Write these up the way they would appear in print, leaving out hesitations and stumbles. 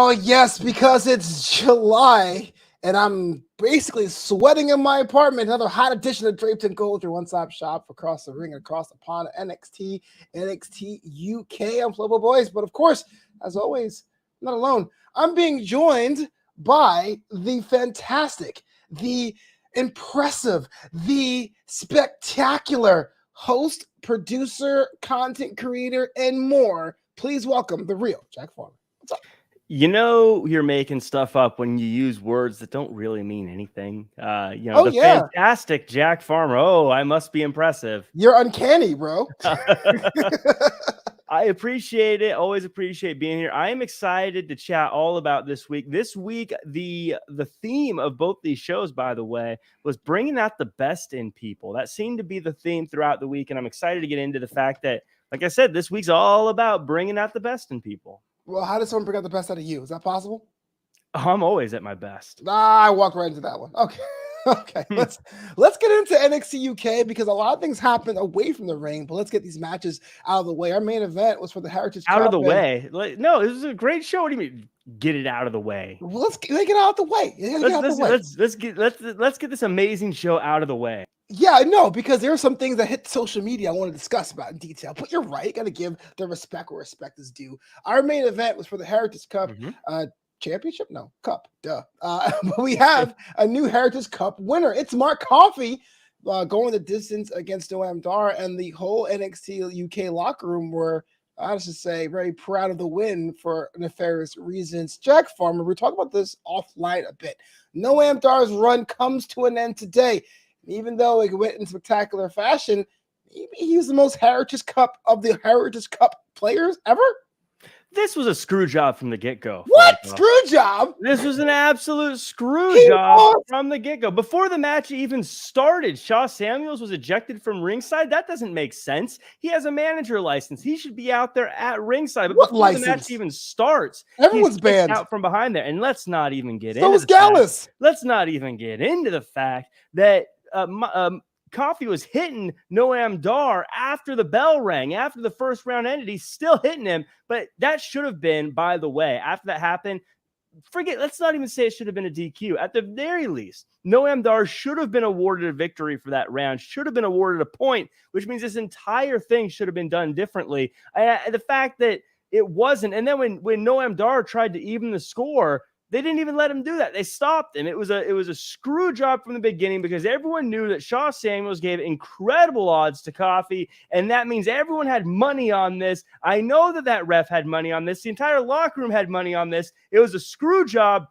Oh, yes, because it's July and I'm basically sweating in my apartment. Another hot edition of Draped and Gold, your one-stop shop across the ring, across the pond, NXT, NXT UK. I'm Flobo Boyce, but of course, as always, I'm not alone. I'm being joined by the fantastic, the impressive, the spectacular host, producer, content creator, and more. Please welcome the real Jack Farmer. What's up? You know, you're making stuff up when you use words that don't really mean anything. Fantastic Jack Farmer. Oh, I must be impressive. You're uncanny, bro. I appreciate it. Always appreciate being here. I am excited to chat all about this week. This week, the theme of both these shows, by the way, was bringing out the best in people. That seemed to be the theme throughout the week, and I'm excited to get into the fact that, like I said, this week's all about bringing out the best in people. Well, how does someone bring out the best out of you? Is that possible? I'm always at my best. I walked right into that one. Okay. Okay, let's get into NXT UK because a lot of things happen away from the ring, but let's get these matches out of the way. Our main event was for the Heritage Cup. Out of the way? No, this is a great show. What do you mean, get it out of the way? Well, let's get it out of the way. Let's get this amazing show out of the way. Yeah, no, because there are some things that hit social media I want to discuss about in detail. But you're right, got to give the respect where respect is due. Our main event was for the Heritage Cup. Championship? No, cup. Duh. But we have a new Heritage Cup winner. It's Mark Coffey going the distance against Noam Dar, and the whole NXT UK locker room were, I should say, very proud of the win for nefarious reasons. Jack Farmer, we're talking about this offline a bit. Noam Dar's run comes to an end today. Even though it went in spectacular fashion, maybe he was the most Heritage Cup of the Heritage Cup players ever. This was a screw job from the get-go. What? Screw job? This was an absolute screw job from the get-go. Before the match even started, Shaw Samuels was ejected from ringside. That doesn't make sense. He has a manager license. He should be out there at ringside. But what before license? The match even starts, everyone's banned out from behind there. And let's not even get into Gallus. Let's not even get into the fact that Coffey was hitting Noam Dar after the bell rang, after the first round ended. He's still hitting him, but that should have been, by the way, after that happened, let's not even say it should have been a DQ. At the very least, Noam Dar should have been awarded a victory for that round, should have been awarded a point, which means this entire thing should have been done differently. The fact that it wasn't, and then when Noam Dar tried to even the score, they didn't even let him do that. They stopped him. It was a screw job from the beginning because everyone knew that Shaw Samuels gave incredible odds to Coffey, and that means everyone had money on this. I know that ref had money on this. The entire locker room had money on this. It was a screw job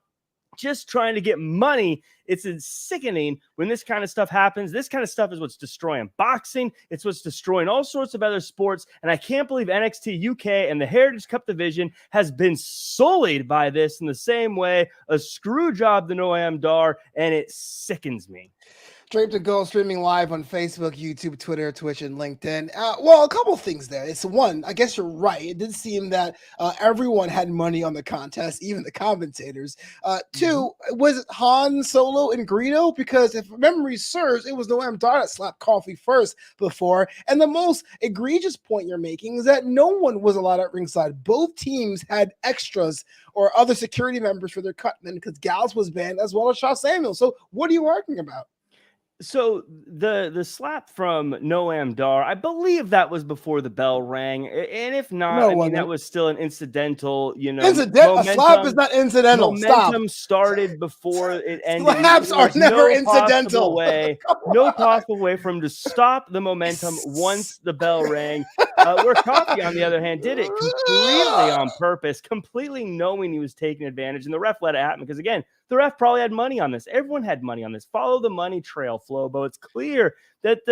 just trying to get money. It's sickening when this kind of stuff happens. This kind of stuff is what's destroying boxing. It's what's destroying all sorts of other sports. And I can't believe NXT UK and the Heritage Cup division has been sullied by this in the same way. A screw job to Noam Dar, and it sickens me. Draped and Gold streaming live on Facebook, YouTube, Twitter, Twitch, and LinkedIn. Well, a couple things there. It's one, I guess you're right. It did seem that everyone had money on the contest, even the commentators. Two, was it Han Solo and Greedo? Because if memory serves, it was Noam Dar that slapped Coffey first before. And the most egregious point you're making is that no one was allowed at ringside. Both teams had extras or other security members for their cutmen because Gallus was banned as well as Shaw Samuel. So what are you arguing about? So the slap from Noam Dar, I believe that was before the bell rang, and if not, that was still an incidental. A slap is not incidental. Momentum started before it ended. Slaps are never incidental. No possible way for him to stop the momentum once the bell rang. Where Coffey, on the other hand, did it completely on purpose, completely knowing he was taking advantage, and the ref let it happen because, again, the ref probably had money on this. Everyone had money on this. Follow the money trail, Flobo. It's clear that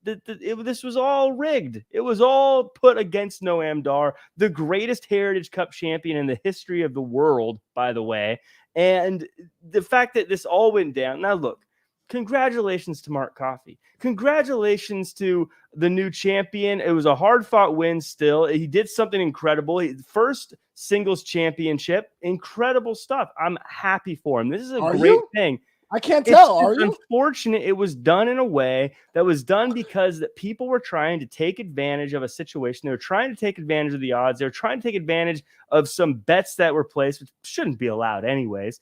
this was all rigged. It was all put against Noam Dar, the greatest Heritage Cup champion in the history of the world, by the way. And the fact that this all went down. Now, look, congratulations to Mark Coffey. Congratulations to the new champion. It was a hard-fought win still. He did something incredible. First singles championship. Incredible stuff. I'm happy for him. This is a great thing. I can't It's tell. Are just you? unfortunate it was done in a way that was done because that people were trying to take advantage of a situation. They were trying to take advantage of the odds. They were trying to take advantage of some bets that were placed, which shouldn't be allowed anyways.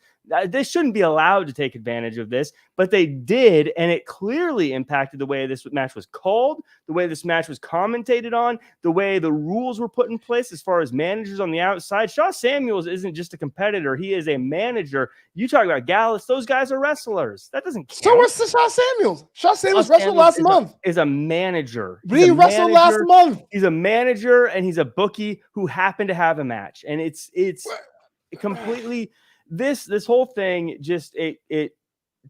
They shouldn't be allowed to take advantage of this, but they did, and it clearly impacted the way this match was called, the way this match was commentated on, the way the rules were put in place as far as managers on the outside. Shaw Samuels isn't just a competitor. He is a manager. You talk about Gallus, those guys are wrestlers. That doesn't count. So was Shaw Samuels. Shaw Samuels wrestled last month. Is a manager. But he wrestled last month. He's a manager and he's a bookie who happened to have a match. And it's completely this whole thing just it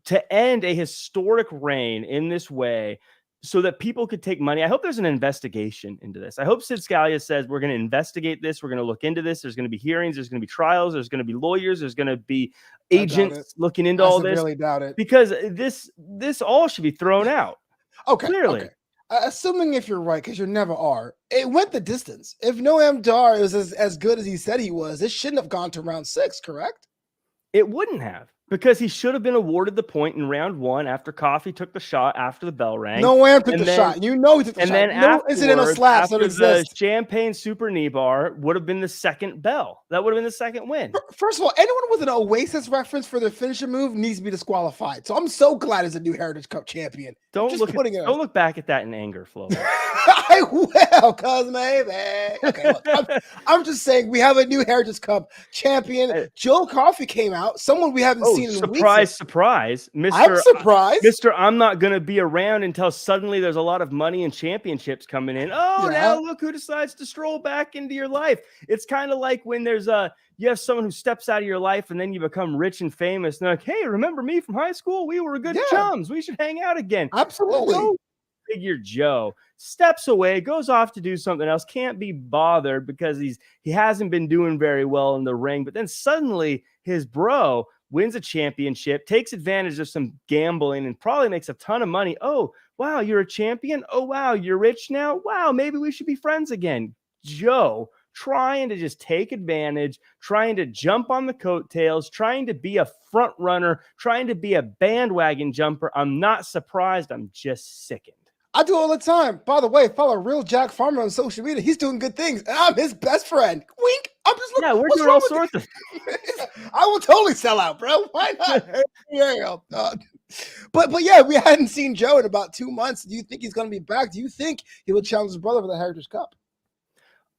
to end a historic reign in this way so that people could take money. I hope there's an investigation into this. I hope Sid Scalia says we're going to investigate this. We're going to look into this. There's going to be hearings. There's going to be trials. There's going to be lawyers. There's going to be agents looking into all this. I really doubt it. Because this all should be thrown out. Okay. Clearly. Okay. Assuming if you're right, because you never are, it went the distance. If Noam Dar was as good as he said he was, it shouldn't have gone to round 6, correct? It wouldn't have, because he should have been awarded the point in round 1 after Coffey took the shot after the bell rang. Noam took the shot. You know he took the shot. And then no incidental slaps don't exist. The champagne super knee bar would have been the second bell. That would have been the second win. First of all, anyone with an Oasis reference for their finisher move needs to be disqualified. So I'm so glad he's a new Heritage Cup champion. Don't look back at that in anger, Flobo. I will, cuz maybe. Okay, look, I'm just saying we have a new Heritage Cup champion. Joe Coffey came out, someone we haven't seen in weeks. Surprise, Mr. I'm surprised. Mr. I'm not going to be around until suddenly there's a lot of money and championships coming in. Oh, yeah. Now look who decides to stroll back into your life. It's kind of like when you have someone who steps out of your life and then you become rich and famous. And they're like, hey, remember me from high school? We were good chums. We should hang out again. Absolutely. Go figure Joe steps away, goes off to do something else, can't be bothered because he hasn't been doing very well in the ring. But then suddenly his bro wins a championship, takes advantage of some gambling, and probably makes a ton of money. Oh, wow, you're a champion? Oh, wow, you're rich now? Wow, maybe we should be friends again. Joe trying to just take advantage, trying to jump on the coattails, trying to be a front runner, trying to be a bandwagon jumper. I'm not surprised. I'm just sickened. I do all the time. By the way, follow Real Jack Farmer on social media. He's doing good things, and I'm his best friend. Wink. I'm just looking. Yeah, we're doing all sorts of. I will totally sell out, bro. Why not? Yeah. But yeah, we hadn't seen Joe in about 2 months. Do you think he's going to be back? Do you think he will challenge his brother for the Heritage Cup?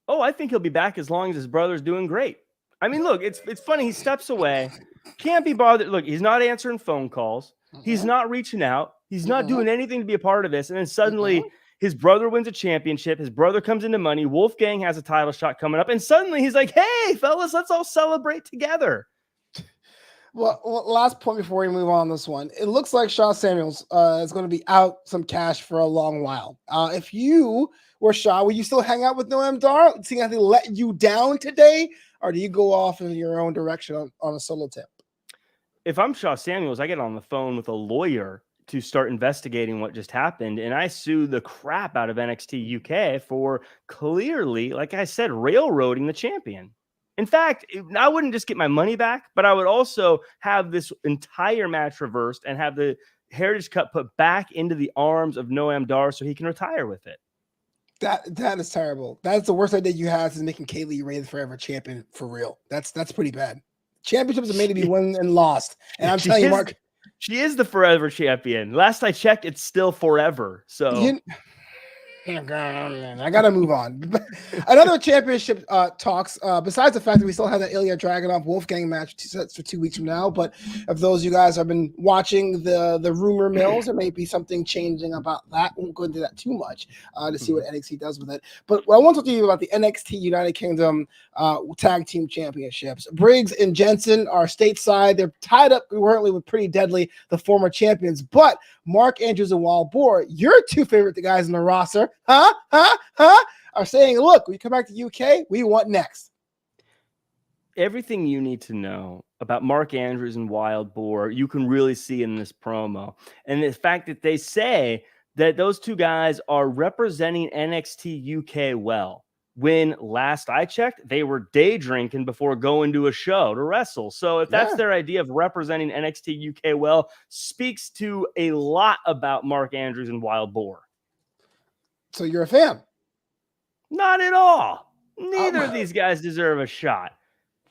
Oh, I think he'll be back as long as his brother's doing great. I mean, look, it's funny. He steps away, can't be bothered. Look, he's not answering phone calls. He's not reaching out. He's not doing anything to be a part of this. And then suddenly his brother wins a championship. His brother comes into money. Wolfgang has a title shot coming up. And suddenly he's like, hey, fellas, let's all celebrate together. Well, last point before we move on this one. It looks like Shaw Samuels is going to be out some cash for a long while. If you were Shaw, will you still hang out with Noam Dar? Seeing how they let you down today? Or do you go off in your own direction on a solo tip? If I'm Shaw Samuels, I get on the phone with a lawyer to start investigating what just happened. And I sue the crap out of NXT UK for clearly, like I said, railroading the champion. In fact, I wouldn't just get my money back, but I would also have this entire match reversed and have the Heritage Cup put back into the arms of Noam Dar so he can retire with it. That is terrible. That's the worst idea you have, is making Kaylee Ray the forever champion for real. That's pretty bad. Championships are made to be won and lost. And I'm telling you, Mark, she is the forever champion. Last I checked, it's still forever. So I gotta move on. Another championship talks. Besides the fact that we still have that Ilya Dragunov Wolfgang match for 2 weeks from now, but if those of you guys have been watching the rumor mills, there may be something changing about that. Won't go into that too much to see what NXT does with it. But I want to talk to you about the NXT United Kingdom Tag Team Championships. Briggs and Jensen are stateside. They're tied up currently with Pretty Deadly, the former champions. But Mark Andrews and Wild Boar, your two favorite guys in the roster, are saying, look, we come back to UK, we want next. Everything you need to know about Mark Andrews and Wild Boar, you can really see in this promo. And the fact that they say that those two guys are representing NXT UK well. when last I checked, they were day drinking before going to a show to wrestle. So if that's their idea of representing NXT UK well, speaks to a lot about Mark Andrews and Wild Boar. So you're a fan? Not at all. Neither of these guys deserve a shot.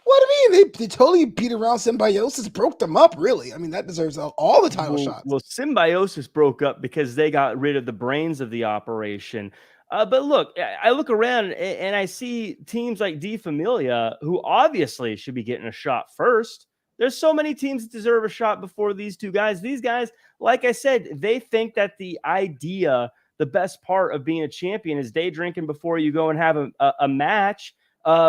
What do you mean? They totally beat around Symbiosis, broke them up, really. I mean, that deserves all the title shots. Well, Symbiosis broke up because they got rid of the brains of the operation. But look, I look around and I see teams like D Familia, who obviously should be getting a shot first. There's so many teams that deserve a shot before these two guys. These guys, like I said, they think that the best part of being a champion is day drinking before you go and have a match.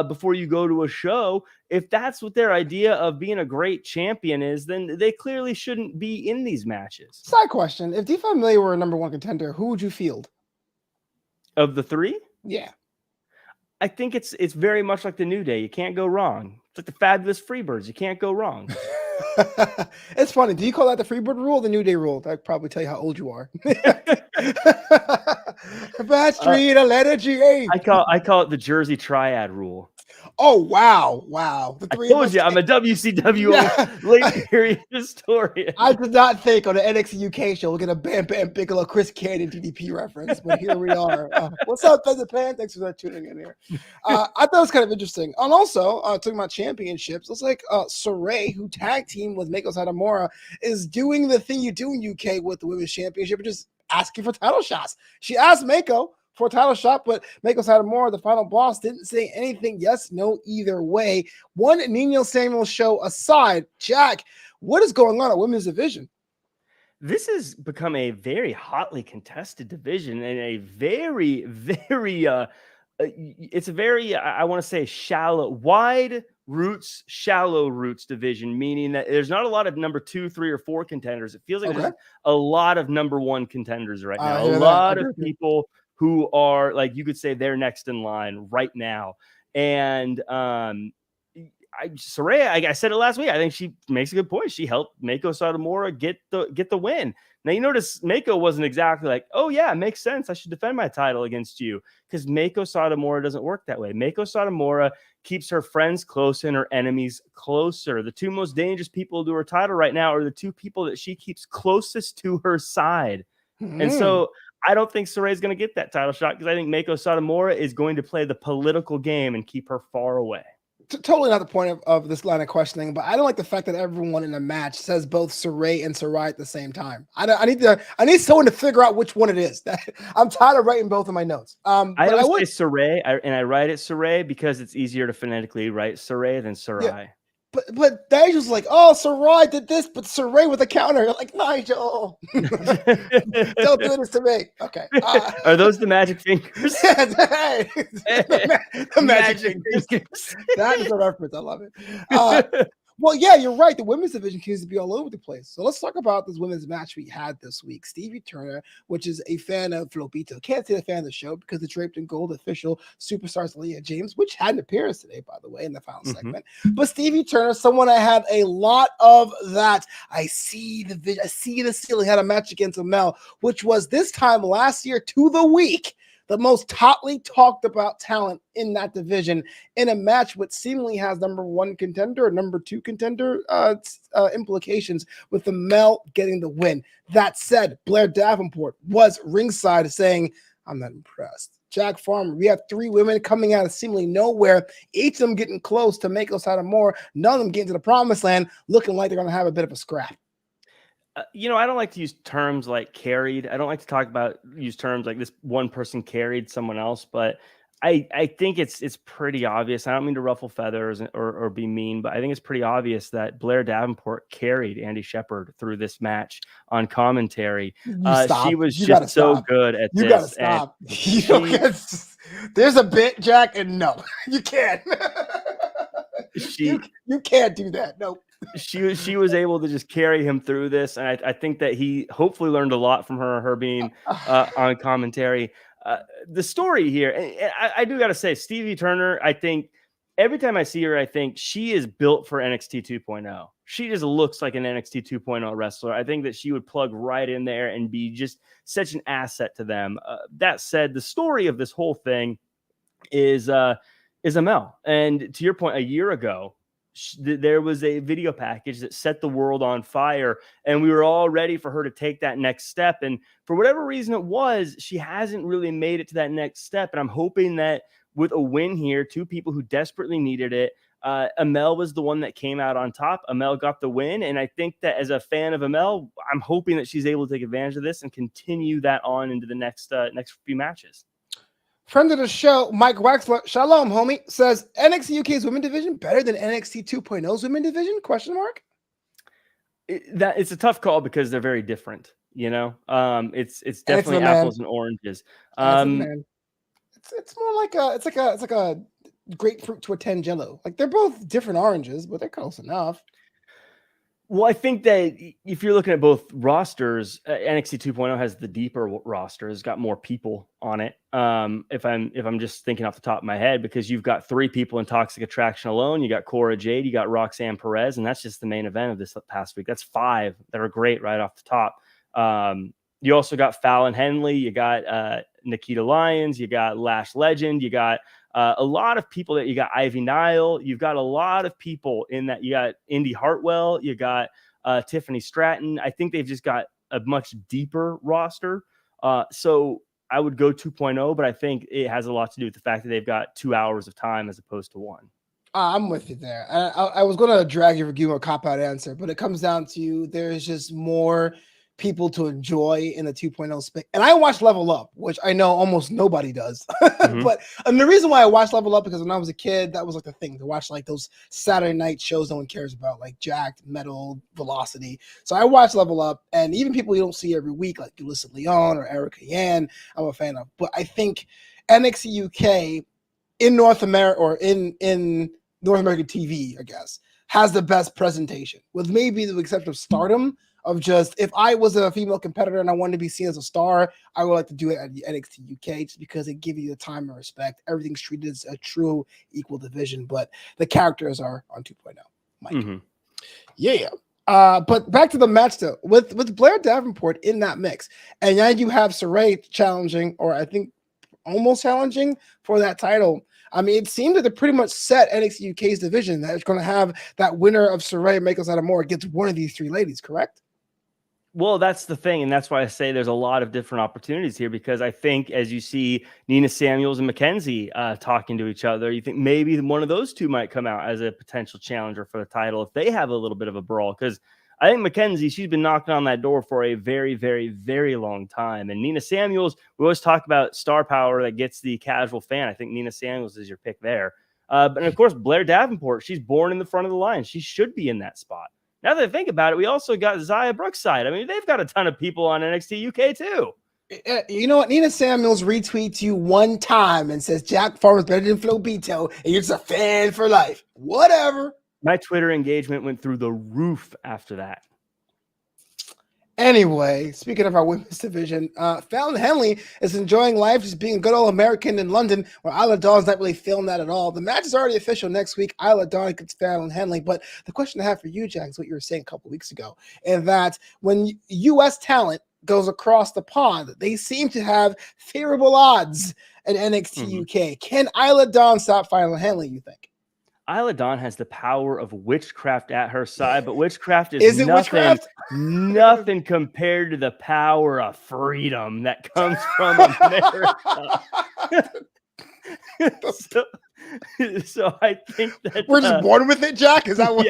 Before you go to a show. If that's what their idea of being a great champion is, then they clearly shouldn't be in these matches. Side question. If D Familia were a number one contender, who would you field? Of the three? Yeah. I think it's very much like the New Day. You can't go wrong. It's like the Fabulous Freebirds. You can't go wrong. It's funny. Do you call that the Freebird rule or the New Day rule? That'd probably tell you how old you are. Bad Street, a letter G8. I call it the Jersey Triad rule. Oh, wow. The three I told you, I'm a WCW late period historian. I did not think on the NXT UK show we're going to Bam Bam Bigelow, Chris Canyon DDP reference, but here we are. What's up, Pheasant Pan? Thanks for tuning in here. I thought it was kind of interesting. And also, talking about championships, looks like Saray, who tag team with Meiko Satomura, is doing the thing you do in UK with the Women's Championship, which is asking for title shots. She asked Meiko for a title shot, but Meiko Satomura, the final boss, didn't say anything yes, no, either way. One Nino Samuel show aside, Jack, what is going on at women's division? This has become a very hotly contested division and a very, very, it's a very, I want to say shallow, wide roots, shallow roots division, meaning that there's not a lot of number 2, 3, or 4 contenders. It feels like there's a lot of number 1 contenders right now. A lot of people who are, like, you could say they're next in line right now. And Saraya, I said it last week. I think she makes a good point. She helped Meiko Satomura get the win. Now, you notice Meiko wasn't exactly like, oh, yeah, it makes sense. I should defend my title against you, because Meiko Satomura doesn't work that way. Meiko Satomura keeps her friends close and her enemies closer. The two most dangerous people to her title right now are the two people that she keeps closest to her side. And so I don't think Saray is going to get that title shot, because I think Meiko Satomura is going to play the political game and keep her far away. Totally not the point of this line of questioning, but I don't like the fact that everyone in the match says both Saray and Sarai at the same time. I need someone to figure out which one it is. I'm tired of writing both of my notes. I always say Saray, and I write it Saray because it's easier to phonetically write Saray than Sarai. Yeah. But Nigel's like, oh, Sarai did this, but Saray with a counter. You're like, Nigel, don't do this to me. Okay. Are those the magic fingers? the magic fingers. That is a reference. I love it. Well, yeah, you're right. The women's division seems to be all over the place. So let's talk about this women's match we had this week. Stevie Turner, which is a fan of Flobito. Can't say a fan of the show because the Draped in Gold official superstars Leah James, which had an appearance today, by the way, in the final segment. But Stevie Turner, someone I had a lot of that. I see the ceiling, had a match against Amel, which was this time last year to the week, the most hotly talked about talent in that division, in a match which seemingly has number 1 contender or number 2 contender implications, with the Mel getting the win. That said, Blair Davenport was ringside saying, I'm not impressed. Jack Farmer, we have 3 women coming out of seemingly nowhere, each of them getting close to Meiko Satomura, none of them getting to the promised land, looking like they're going to have a bit of a scrap. I don't like to use terms like carried. I don't like to use terms like this one person carried someone else, but I think it's pretty obvious. I don't mean to ruffle feathers or be mean, but I think it's pretty obvious that Blair Davenport carried Andy Shepherd through this match on commentary. She was just so good at this. You gotta stop. There's a bit, Jack, and no, you can't. You can't do that. Nope. She was able to just carry him through this, and I think that he hopefully learned a lot from her being on commentary. The story here, and I do got to say, Stevie Turner, I think every time I see her, I think she is built for NXT 2.0. She just looks like an NXT 2.0 wrestler. I think that she would plug right in there and be just such an asset to them. That said, the story of this whole thing is Amel. And to your point, a year ago, there was a video package that set the world on fire, and we were all ready for her to take that next step. And for whatever reason it was, she hasn't really made it to that next step. And I'm hoping that with a win here, two people who desperately needed it, Amel was the one that came out on top. Amel got the win. And I think that as a fan of Amel, I'm hoping that she's able to take advantage of this and continue that on into the next few matches. Friend of the show, Mike Waxler, shalom, homie, says NXT UK's women division better than NXT 2.0's women division? Question mark. It's a tough call because they're very different. It's definitely apples and oranges. It's more like a grapefruit to a tangelo. Like they're both different oranges, but they're close enough. Well, I think that if you're looking at both rosters, NXT 2.0 has the deeper roster. It's got more people on it. If I'm just thinking off the top of my head, because you've got 3 people in Toxic Attraction alone. You got Cora Jade, you got Roxanne Perez, and that's just the main event of this past week. That's 5 that are great right off the top. You also got Fallon Henley, you got Nikita Lyons, you got Lash Legend, you got a lot of people that you got Ivy Nile. You've got a lot of people in that. You got Indy Hartwell. You got Tiffany Stratton. I think they've just got a much deeper roster. So I would go 2.0, but I think it has a lot to do with the fact that they've got 2 hours of time as opposed to 1. I'm with you there. I was going to drag you for giving a cop-out answer, but it comes down to there's just more people to enjoy in the 2.0 space. And I watch Level Up, which I know almost nobody does. But the reason why I watched Level Up, because when I was a kid, that was like the thing to watch, like those Saturday night shows no one cares about, like Jacked, Metal, Velocity. So I watch Level Up, and even people you don't see every week, like Alyssa Leon or Erica Yan, I'm a fan of. But I think NXT UK in North America, or in North American TV, I guess, has the best presentation, with maybe the exception of Stardom. Of just, if I was a female competitor and I wanted to be seen as a star, I would like to do it at the NXT UK, just because it gives you the time and respect. Everything's treated as a true equal division, but the characters are on 2.0. Mike. Yeah. But back to the match though, with Blair Davenport in that mix, and then you have Saray challenging, or I think almost challenging for that title. I mean, it seemed that they're pretty much set NXT UK's division. That it's going to have that winner of Saray Meiko Satomura gets one of these 3 ladies, correct? Well, that's the thing, and that's why I say there's a lot of different opportunities here, because I think as you see Nina Samuels and Mackenzie talking to each other, you think maybe one of those 2 might come out as a potential challenger for the title if they have a little bit of a brawl, because I think Mackenzie, she's been knocking on that door for a very, very, very long time. And Nina Samuels, we always talk about star power that gets the casual fan. I think Nina Samuels is your pick there. But of course, Blair Davenport, she's born in the front of the line. She should be in that spot. Now that I think about it, we also got Zaya Brookside. I mean, they've got a ton of people on NXT UK too. You know what? Nina Samuels retweets you one time and says Jack Farmer's better than Flobito, and you're just a fan for life. Whatever. My Twitter engagement went through the roof after that. Anyway, speaking of our women's division, Fallon Henley is enjoying life, just being a good old American in London, where Isla Dawn's not really feeling that at all. The match is already official next week. Isla Dawn against Fallon Henley. But the question I have for you, Jack, is what you were saying a couple weeks ago, and that when U.S. talent goes across the pond, they seem to have favorable odds at NXT UK. Can Isla Dawn stop Fallon Henley, you think? Isla Dawn has the power of witchcraft at her side, but witchcraft is nothing compared to the power of freedom that comes from America. so I think that we're just born with it, Jack. Is that what?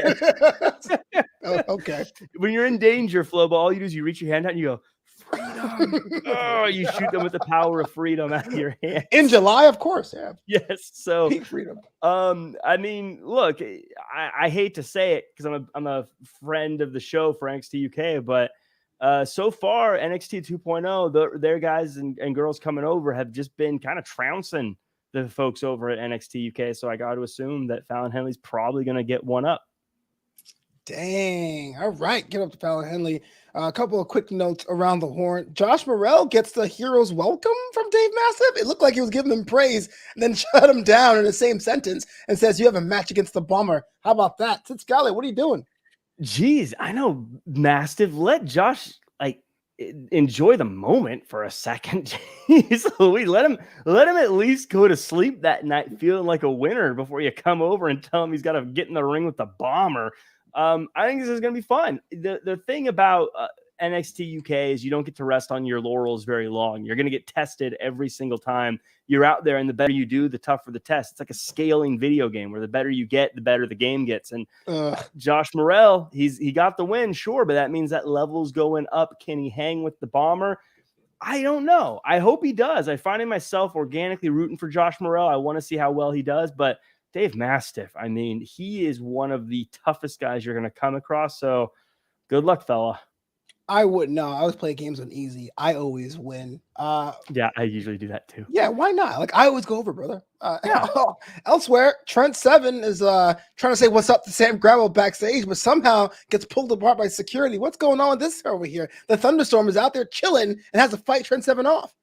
Yeah. Okay. When you're in danger, Flobo, all you do is you reach your hand out and you go, freedom. You shoot them with the power of freedom out of your hand. In July, of course. Yeah. Yes. So peak freedom. I mean, look, I hate to say it because I'm a friend of the show for NXT UK, but so far NXT 2.0, their guys and girls coming over have just been kind of trouncing the folks over at NXT UK. So I got to assume that Fallon Henley's probably going to get one up. Dang. All right. Get up to Fallon Henley. A couple of quick notes around the horn. Josh Morrell gets the hero's welcome from Dave Mastiff. It looked like he was giving him praise and then shut him down in the same sentence and says, you have a match against the Bomber. How about that? Sid Scally, what are you doing? Jeez, I know Mastiff. Let Josh, enjoy the moment for a second. Jeez Louise, let him at least go to sleep that night feeling like a winner before you come over and tell him he's got to get in the ring with the bomber. I think this is going to be fun. The thing about NXT UK is you don't get to rest on your laurels very long. You're going to get tested every single time you're out there, and the better you do, the tougher the test. It's like a scaling video game where the better you get, the better the game gets. And Josh Morrell, he got the win, sure, but that means that level's going up. Can he hang with the bomber? I don't know. I hope he does. I find myself organically rooting for Josh Morrell. I want to see how well he does, but Dave Mastiff, I mean, he is one of the toughest guys you're going to come across. So good luck, fella. I wouldn't know. I always play games on easy. I always win. Yeah, I usually do that too. Yeah, why not? Like, I always go over, brother. Elsewhere, Trent Seven is trying to say what's up to Sam Gradwell backstage, but somehow gets pulled apart by security. What's going on with this over here? The Thunderstorm is out there chilling and has to fight Trent Seven off.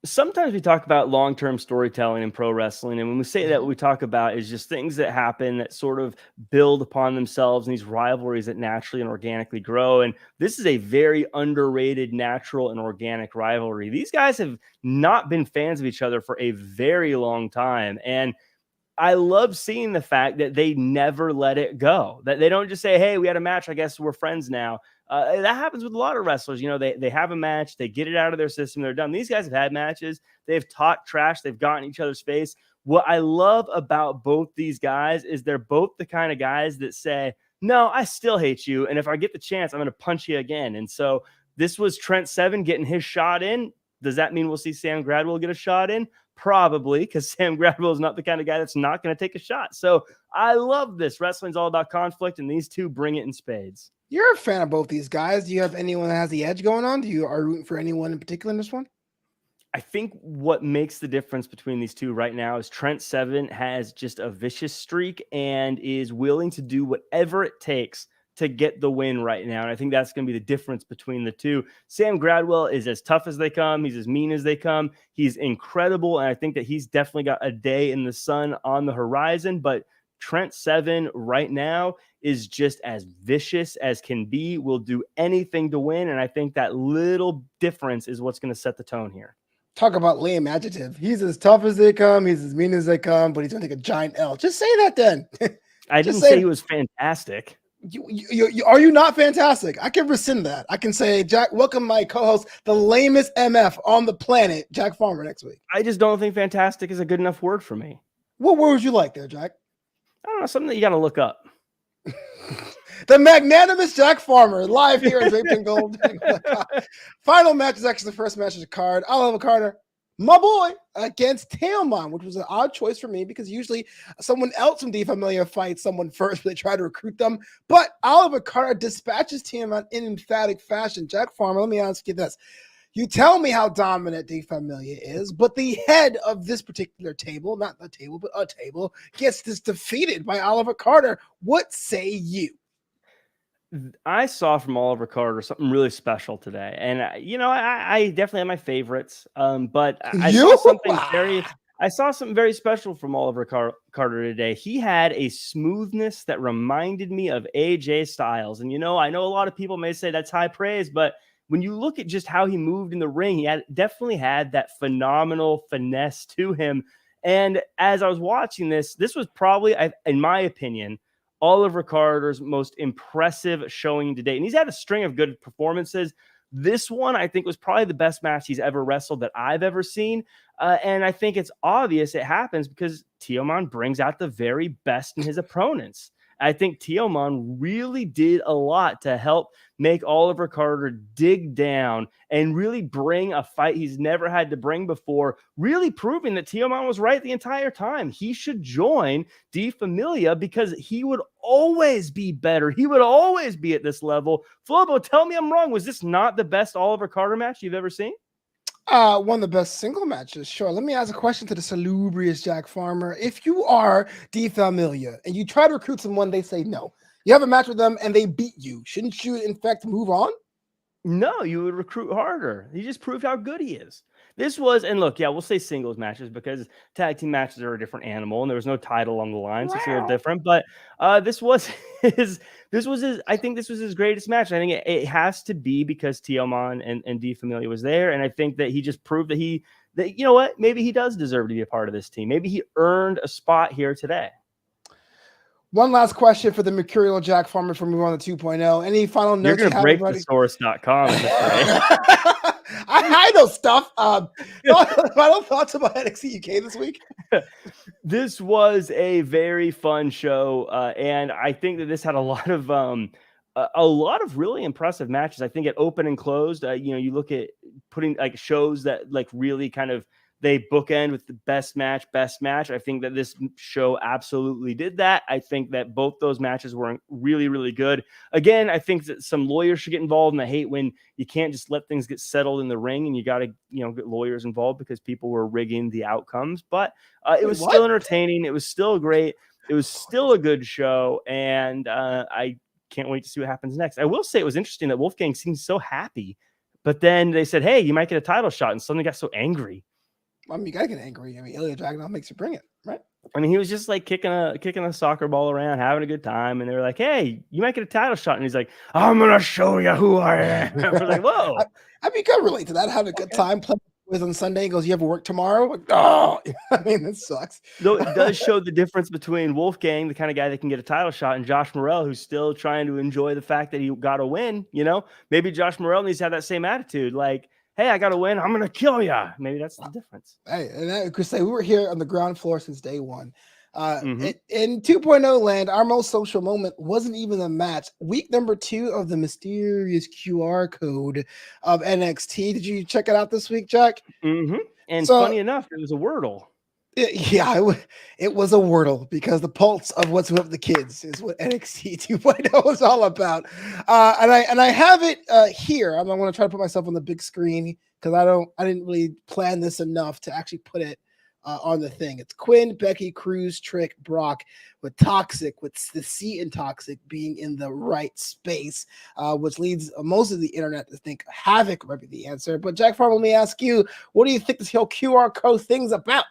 Sometimes we talk about long-term storytelling in pro wrestling. And when we say that, what we talk about is just things that happen that sort of build upon themselves and these rivalries that naturally and organically grow. And this is a very underrated, natural and organic rivalry. These guys have not been fans of each other for a very long time. And I love seeing the fact that they never let it go, that they don't just say, hey, we had a match, I guess we're friends now. That happens with a lot of wrestlers. You know, they have a match, they get it out of their system, they're done. These guys have had matches, they've talked trash, they've gotten each other's face. What I love about both these guys is they're both the kind of guys that say, no, I still hate you, and if I get the chance, I'm going to punch you again. And so this was Trent Seven getting his shot in. Does that mean we'll see Sam Gradwell get a shot in? Probably, because Sam Gradwell is not the kind of guy that's not going to take a shot. So I love this. Wrestling's all about conflict, and these two bring it in spades. You're a fan of both these guys. Do you have anyone that has the edge going on? Are you rooting for anyone in particular in this one? I think what makes the difference between these two right now is Trent Seven has just a vicious streak and is willing to do whatever it takes to get the win right now. And I think that's going to be the difference between the two. Sam Gradwell is as tough as they come. He's as mean as they come. He's incredible. And I think that he's definitely got a day in the sun on the horizon. But Trent Seven right now is just as vicious as can be, will do anything to win. And I think that little difference is what's going to set the tone here. Talk about lame adjective. He's as tough as they come. He's as mean as they come, but he's going to take a giant L. Just say that then. I didn't say he was fantastic. Are you not fantastic? I can rescind that. I can say, Jack, welcome my co-host, the lamest MF on the planet, Jack Farmer, next week. I just don't think fantastic is a good enough word for me. What word would you like there, Jack? I don't know, something that you got to look up. The magnanimous Jack Farmer, live here at Draped and Gold. Final match is actually the first match of the card. Oliver Carter, my boy, against Teomon, which was an odd choice for me because usually someone else from the Familia fights someone first, but they try to recruit them. But Oliver Carter dispatches Teomon in emphatic fashion. Jack Farmer, let me ask you this. You tell me how dominant De Familia is, but the head of this particular table, not the table, but a table, gets this defeated by Oliver Carter. What say you? I saw from Oliver Carter something really special today. And, I definitely have my favorites, but I saw something very special from Oliver Carter today. He had a smoothness that reminded me of AJ Styles. And, I know a lot of people may say that's high praise, but when you look at just how he moved in the ring, he definitely had that phenomenal finesse to him. And as I was watching this was probably, in my opinion, Oliver Carter's most impressive showing to date. And he's had a string of good performances. This one, I think, was probably the best match he's ever wrestled that I've ever seen. And I think it's obvious it happens because Teomon brings out the very best in his opponents. I think Teomon really did a lot to help make Oliver Carter dig down and really bring a fight he's never had to bring before, really proving that Teomon was right the entire time. He should join De Familia because he would always be better. He would always be at this level. Flobo, tell me I'm wrong. Was this not the best Oliver Carter match you've ever seen? One of the best single matches. Sure. Let me ask a question to the salubrious Jack Farmer. If you are De Familia and you try to recruit someone, they say no. You have a match with them and they beat you. Shouldn't you, in fact, move on? No, you would recruit harder. He just proved how good he is. This was, and look, yeah, we'll say singles matches because tag team matches are a different animal, and there was no title on the line, so it's a little different. But this was his. I think this was his greatest match. I think it has to be because Tiamat and D Familia was there, and I think that he just proved that you know what, maybe he does deserve to be a part of this team. Maybe he earned a spot here today. One last question for the Mercurial Jack Farmer before we move on to 2.0. Any final notes? You're going to break thesaurus.com at this rate. I know stuff. Final thoughts about NXT UK this week? This was a very fun show, and I think that this had a lot of really impressive matches. I think it opened and closed. You look at putting like shows that like really kind of they bookend with the best match. I think that this show absolutely did that. I think that both those matches were really, really good. Again, I think that some lawyers should get involved, and I hate when you can't just let things get settled in the ring, and you got to, get lawyers involved because people were rigging the outcomes. But it was still entertaining. It was still great. It was still a good show, and I can't wait to see what happens next. I will say it was interesting that Wolfgang seemed so happy, but then they said, "Hey, you might get a title shot," and suddenly got so angry. I mean, you gotta get angry. I mean, Ilya Dragunov makes you bring it, right? I mean, he was just like kicking a soccer ball around, having a good time, and they were like, "Hey, you might get a title shot," and he's like, "I'm gonna show you who I am." I was like, "Whoa!" I mean, you can relate to that. Having a good time playing with on Sunday. He goes, "You ever work tomorrow?" Like, oh, I mean, it sucks. Though it does show the difference between Wolfgang, the kind of guy that can get a title shot, and Josh Morrell, who's still trying to enjoy the fact that he got a win. Maybe Josh Morrell needs to have that same attitude, like, "Hey, I got to win. I'm going to kill you." Maybe that's the difference. Hey, and I could say we were here on the ground floor since day one. In 2.0 land, our most social moment wasn't even a match. Week number 2 of the mysterious QR code of NXT. Did you check it out this week, Jack? And funny enough, it was a Wordle. It was a Wordle because the pulse of what's with the kids is what NXT 2.0 is all about. And I have it here. I'm going to try to put myself on the big screen because I didn't really plan this enough to actually put it on the thing. It's Quinn, Becky, Cruz, Trick, Brock, with Toxic, with the C in Toxic being in the right space, which leads most of the internet to think Havoc might be the answer. But Jack Farmer, let me ask you, what do you think this whole QR code thing's about?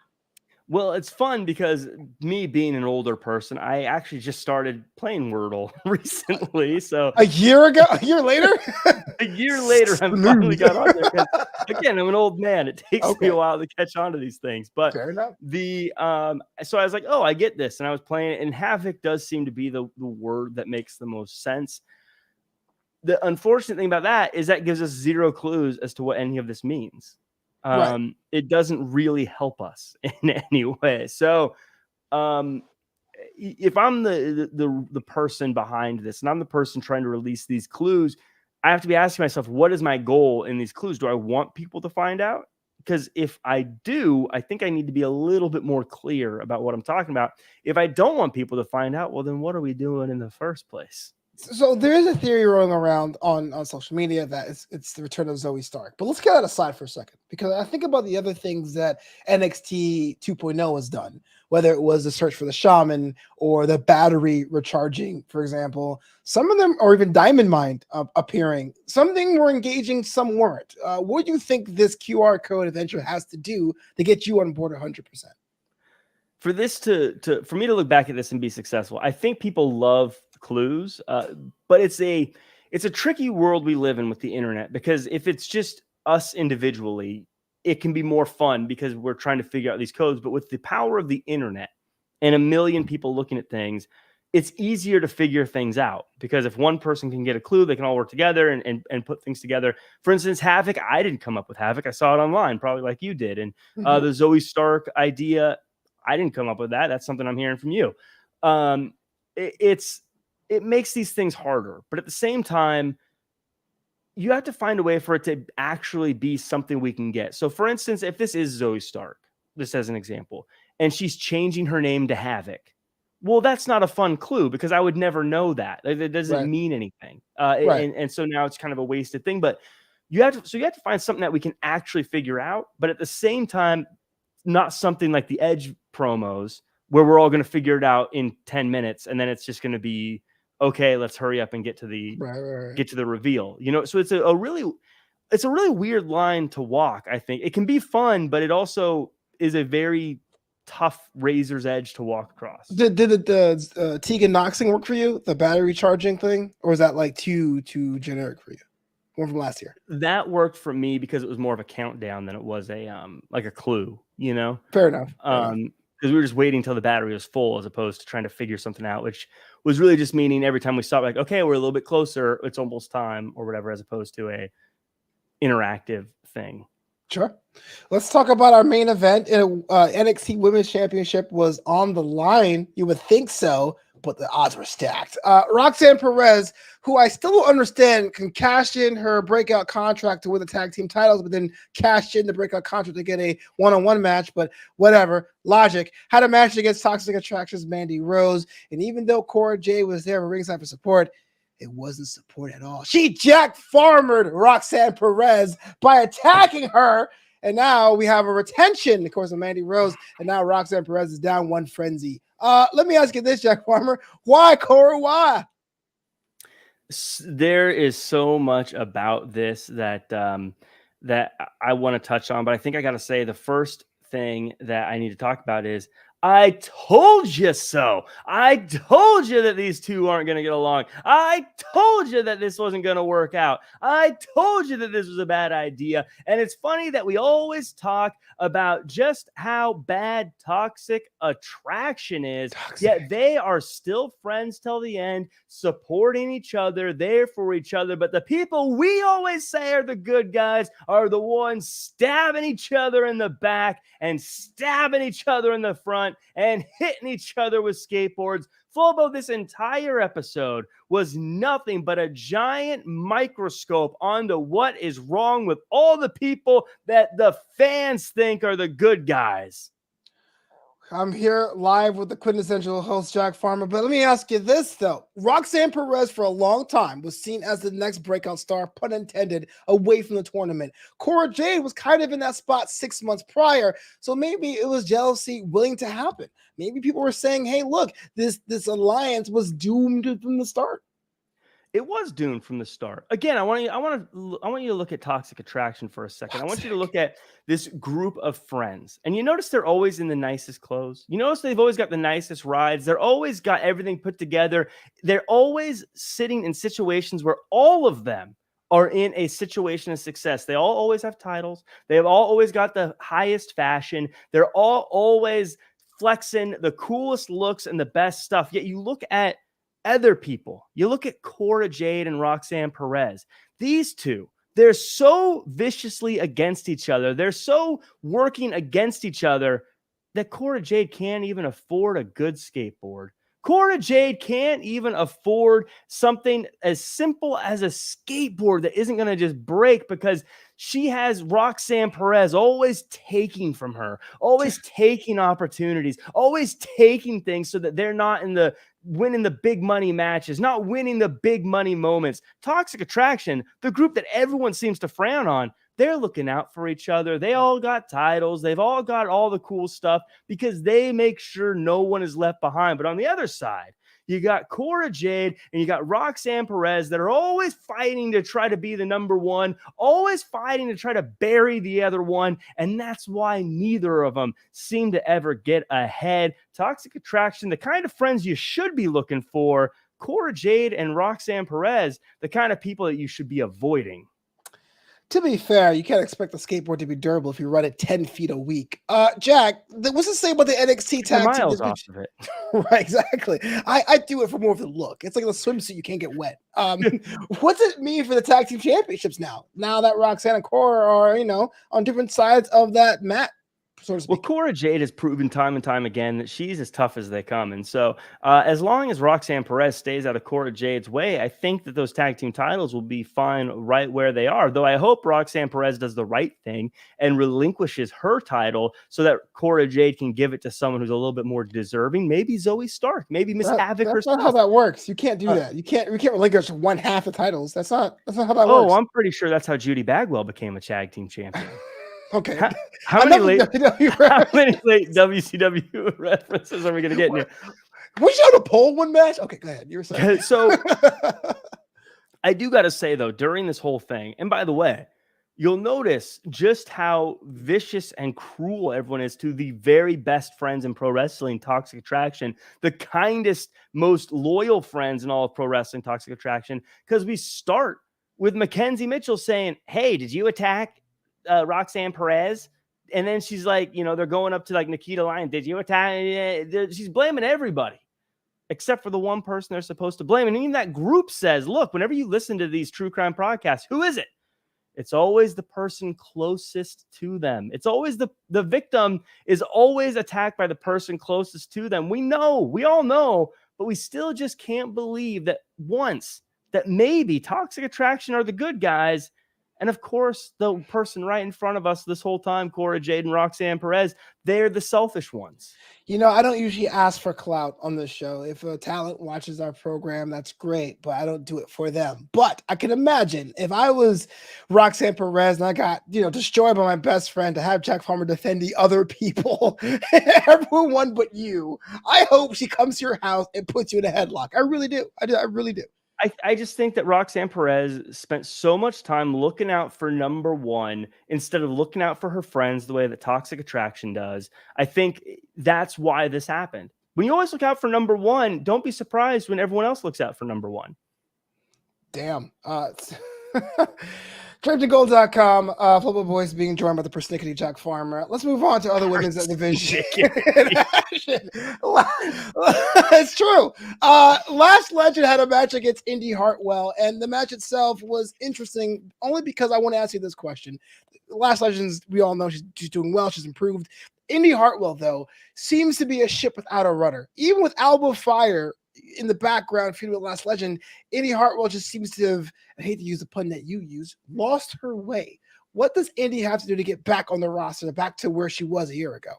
Well, it's fun because me being an older person, I actually just started playing Wordle recently. So a year later, a year later, I finally got on there. Again, I'm an old man. It takes me a while to catch on to these things. But fair enough. So I was like, oh, I get this. And I was playing it. And Havoc does seem to be the word that makes the most sense. The unfortunate thing about that is that gives us 0 clues as to what any of this means. Right. It doesn't really help us in any way. So if I'm the person behind this and I'm the person trying to release these clues, I have to be asking myself, what is my goal in these clues? Do I want people to find out? Because if I do, I think I need to be a little bit more clear about what I'm talking about. If I don't want people to find out, well, then what are we doing in the first place? So there is a theory rolling around on social media that it's the return of Zoe Stark. But let's get that aside for a second, because I think about the other things that NXT 2.0 has done, whether it was the search for the shaman or the battery recharging, for example. Some of them, or even Diamond Mind appearing. Some were engaging, some weren't. What do you think this QR code adventure has to do to get you on board 100%? For this for me to look back at this and be successful, I think people love clues, but it's a tricky world we live in with the internet, because if it's just us individually, it can be more fun because we're trying to figure out these codes. But with the power of the internet and a million people looking at things, it's easier to figure things out, because if one person can get a clue, they can all work together and put things together. For instance, Havoc, I didn't come up with Havoc. I saw it online, probably like you did. And the Zoe Stark idea, I didn't come up with that. That's something I'm hearing from you. It makes these things harder, but at the same time, you have to find a way for it to actually be something we can get. So for instance, if this is Zoe Stark, just as an example, and she's changing her name to Havoc, well, that's not a fun clue because I would never know that. It doesn't mean anything. And so now it's kind of a wasted thing, but you have to find something that we can actually figure out, but at the same time, not something like the Edge promos where we're all going to figure it out in 10 minutes. And then it's just going to be okay, let's hurry up and get to the reveal. So it's a really weird line to walk. I think it can be fun, but it also is a very tough razor's edge to walk across. Did the Tegan Knox thing work for you? The battery charging thing, or was that like too generic for you? One from last year. That worked for me because it was more of a countdown than it was a like a clue. Fair enough. Because we were just waiting until the battery was full, as opposed to trying to figure something out, which was really just meaning every time we stopped, like, okay, we're a little bit closer, it's almost time, or whatever, as opposed to a interactive thing. Sure. Let's talk about our main event. NXT Women's Championship was on the line. You would think so, but the odds were stacked. Roxanne Perez, who I still don't understand, can cash in her breakout contract to win the tag team titles, but then cash in the breakout contract to get a one-on-one match. But whatever, logic. Had a match against Toxic Attraction's Mandy Rose, and even though Cora Jade was there for ringside for support, it wasn't support at all. She Jack Farmered Roxanne Perez by attacking her. And now we have a retention, of course, of Mandy Rose. And now Roxanne Perez is down one frenzy. Let me ask you this, Jack Farmer. Why, Cora? Why? There is so much about this that I want to touch on. But I think I got to say the first thing that I need to talk about is I told you so. I told you that these two aren't going to get along. I told you that this wasn't going to work out. I told you that this was a bad idea. And it's funny that we always talk about just how bad Toxic Attraction is, yet they are still friends till the end, supporting each other, there for each other. But the people we always say are the good guys are the ones stabbing each other in the back and stabbing each other in the front and hitting each other with skateboards. Flobo, this entire episode was nothing but a giant microscope onto what is wrong with all the people that the fans think are the good guys. I'm here live with the quintessential host, Jack Farmer. But let me ask you this, though. Roxanne Perez, for a long time, was seen as the next breakout star, pun intended, away from the tournament. Cora Jade was kind of in that spot 6 months prior, so maybe it was jealousy willing to happen. Maybe people were saying, hey, look, this alliance was doomed from the start. It was doomed from the start. Again, I want you to look at Toxic Attraction for a second. I want you to look at this group of friends. And you notice they're always in the nicest clothes. You notice they've always got the nicest rides. They're always got everything put together. They're always sitting in situations where all of them are in a situation of success. They all always have titles. They've all always got the highest fashion. They're all always flexing the coolest looks and the best stuff. Yet you look at other people. You look at Cora Jade and Roxanne Perez. These two, they're so viciously against each other. They're so working against each other that Cora Jade can't even afford a good skateboard. Cora Jade can't even afford something as simple as a skateboard that isn't going to just break because she has Roxanne Perez always taking from her, always taking opportunities, always taking things so that they're not in the winning the big money matches, not winning the big money moments. Toxic Attraction, the group that everyone seems to frown on, they're looking out for each other. They all got titles. They've all got all the cool stuff because they make sure no one is left behind. But on the other side, you got Cora Jade and you got Roxanne Perez that are always fighting to try to be the number one, always fighting to try to bury the other one. And that's why neither of them seem to ever get ahead. Toxic Attraction, the kind of friends you should be looking for. Cora Jade and Roxanne Perez, the kind of people that you should be avoiding. To be fair, you can't expect the skateboard to be durable if you run it 10 feet a week. Jack, what's to say about the NXT tag team? Miles off of it. Right, exactly. I do it for more of the look. It's like a swimsuit, you can't get wet. What's it mean for the tag team championships now? Now that Roxanne and Cora are, on different sides of that mat, so to speak. Well, Cora Jade has proven time and time again that she's as tough as they come. And so as long as Roxanne Perez stays out of Cora Jade's way, I think that those tag team titles will be fine right where they are. Though I hope Roxanne Perez does the right thing and relinquishes her title so that Cora Jade can give it to someone who's a little bit more deserving. Maybe Zoe Stark, maybe Miss Havoc herself. That's not how that works. You can't do that. You can't relinquish one half the titles. That's not how that works. Oh, I'm pretty sure that's how Judy Bagwell became a tag team champion. Okay. How many late WCW references are we going to get in here? Was you on a pole one match? Okay, go ahead. You were saying. So I do got to say, though, during this whole thing, and by the way, you'll notice just how vicious and cruel everyone is to the very best friends in pro wrestling, Toxic Attraction, the kindest, most loyal friends in all of pro wrestling, Toxic Attraction, because we start with Mackenzie Mitchell saying, hey, did you attack Roxanne Perez? And then she's like, they're going up to like Nikita Lyon. Did you attack? She's blaming everybody except for the one person they're supposed to blame. And even that group says, look, whenever you listen to these true crime podcasts, who is it? It's always the person closest to them. It's always the victim is always attacked by the person closest to them. We all know, but we still just can't believe that maybe Toxic Attraction are the good guys. And of course, the person right in front of us this whole time, Cora Jade and Roxanne Perez, they're the selfish ones. I don't usually ask for clout on this show. If a talent watches our program, that's great, but I don't do it for them. But I can imagine if I was Roxanne Perez and I got, destroyed by my best friend, to have Jack Farmer defend the other people, everyone but you, I hope she comes to your house and puts you in a headlock. I really do. I really do. I just think that Roxanne Perez spent so much time looking out for number one instead of looking out for her friends the way that Toxic Attraction does. I think that's why this happened. When you always look out for number one, don't be surprised when everyone else looks out for number one. Damn. DrapedGold.com, Flobo Boyce being joined by the persnickety Jack Farmer. Let's move on to other women's division. It's true. Lash Legend had a match against Indy Hartwell, and the match itself was interesting only because I want to ask you this question. Lash Legends, we all know she's doing well. She's improved. Indy Hartwell, though, seems to be a ship without a rudder. Even with Alba Fire in the background feuding with Lash Legend, Indy Hartwell just seems to have, I hate to use the pun that you use, lost her way. What does Indy have to do to get back on the roster, back to where she was a year ago?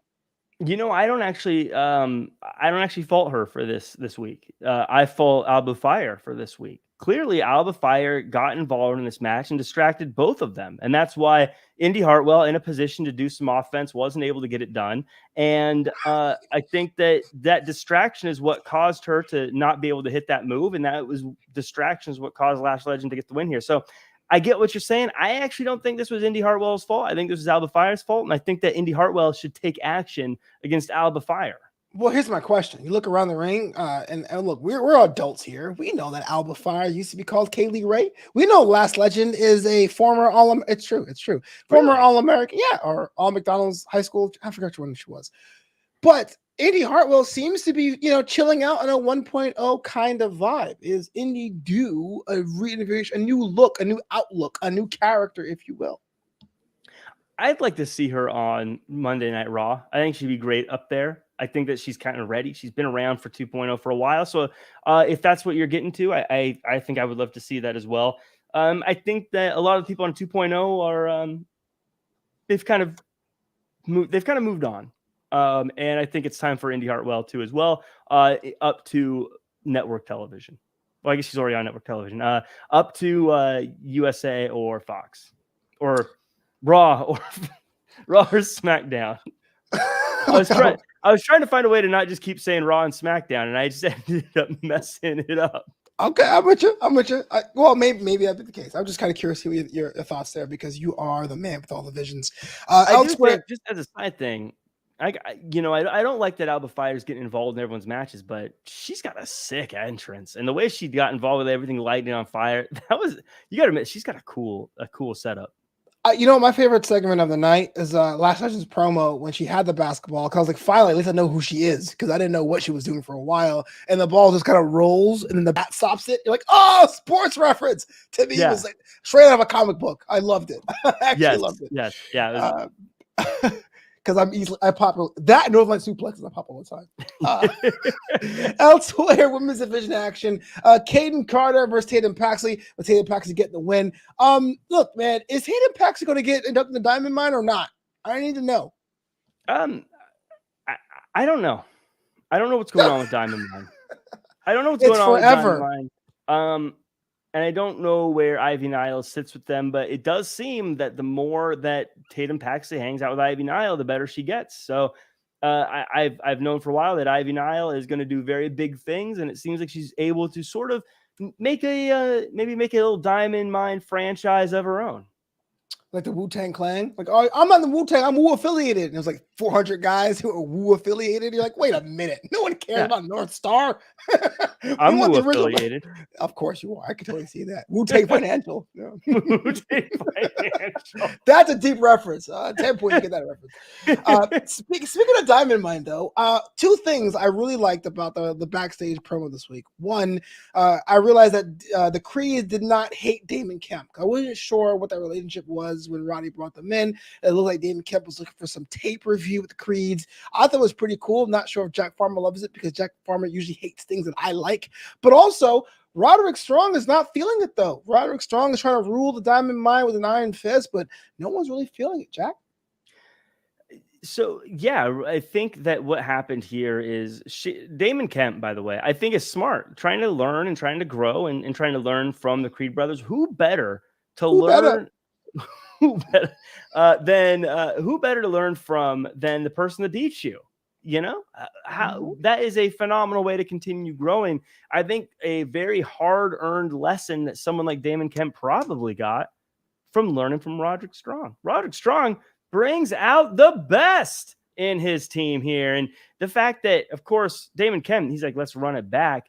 I don't actually fault her for this week. I fault Alba Fire for this week. Clearly, Alba Fire got involved in this match and distracted both of them. And that's why Indy Hartwell, in a position to do some offense, wasn't able to get it done. And I think that distraction is what caused her to not be able to hit that move. And distraction is what caused Lash Legend to get the win here. So I get what you're saying. I actually don't think this was Indy Hartwell's fault. I think this was Alba Fire's fault. And I think that Indy Hartwell should take action against Alba Fire. Well, here's my question. You look around the ring, and look, we're adults here. We know that Alba Fire used to be called Kaylee Ray. We know Lash Legend is a former it's true. Former Really? All-American, or All-McDonald's high school. I forgot when she was. But Indy Hartwell seems to be, chilling out on a 1.0 kind of vibe. Is Indy due a reinvigoration, a new look, a new outlook, a new character, if you will? I'd like to see her on Monday Night Raw. I think she'd be great up there. I think that she's kind of ready. She's been around for 2.0 for a while. So if that's what you're getting to, I think I would love to see that as well. I think that a lot of people on 2.0 are they've kind of moved on. And I think it's time for Indy Hartwell too as well, up to network television. Well, I guess she's already on network television. Up to USA or Fox or Raw or SmackDown. I was trying to find a way to not just keep saying Raw and SmackDown, and I just ended up messing it up. Okay, I'm with you. Well, maybe that'd be the case. I'm just kind of curious to hear your thoughts there because you are the man with all the visions. Elsewhere, just as a side thing, I don't like that Alba Fire is getting involved in everyone's matches, but she's got a sick entrance, and the way she got involved with everything lighting on fire, you got to admit she's got a cool setup. My favorite segment of the night is Lash Legend's promo when she had the basketball. Cause I was like, finally, at least I know who she is, because I didn't know what she was doing for a while. And the ball just kind of rolls, and then the bat stops it. You're like, oh, sports reference. To me, it was like straight out of a comic book. I loved it. I actually loved it. Yes, yeah. Because I pop that Northern Suplexes. I pop all the time. Elsewhere, women's division action. Caden Carter versus Tatum Paxley. With Tatum Paxley getting the win. Look, man, is Tatum Paxley going to get inducted in the Diamond Mine or not? I need to know. I don't know. I don't know what's going on with Diamond Mine. I don't know what's going on with Diamond Mine. And I don't know where Ivy Nile sits with them, but it does seem that the more that Tatum Paxley hangs out with Ivy Nile, the better she gets. So I've known for a while that Ivy Nile is going to do very big things, and it seems like she's able to sort of make a maybe make a little Diamond Mine franchise of her own. Like the Wu-Tang Clan. Like, oh, I'm not the Wu-Tang, I'm Wu affiliated. And there's like 400 guys who are Wu affiliated. You're like, wait a minute. No one cares about North Star. I'm Wu affiliated. Of course you are. I can totally see that. Wu-Tang Financial. Wu-Tang Financial. That's a deep reference. 10 points to get that reference. Speaking of Diamond Mine, though, two things I really liked about the backstage promo this week. One, I realized that the Creeds did not hate Damon Kemp. I wasn't sure what that relationship was when Roddy brought them in. It looked like Damon Kemp was looking for some tape review with the Creeds. I thought it was pretty cool. I'm not sure if Jack Farmer loves it because Jack Farmer usually hates things that I like. But also, Roderick Strong is not feeling it, though. Roderick Strong is trying to rule the Diamond Mine with an iron fist, but no one's really feeling it, Jack. So, yeah, I think that what happened here is Damon Kemp, by the way, I think is smart, trying to learn and trying to grow and trying to learn from the Creed brothers. Who better to learn? Who better to learn from than the person that beats you? You know, how that is a phenomenal way to continue growing. I think a very hard-earned lesson that someone like Damon Kemp probably got from learning from Roderick Strong. Roderick Strong brings out the best in his team here. And the fact that, of course, Damon Kemp, he's like, let's run it back.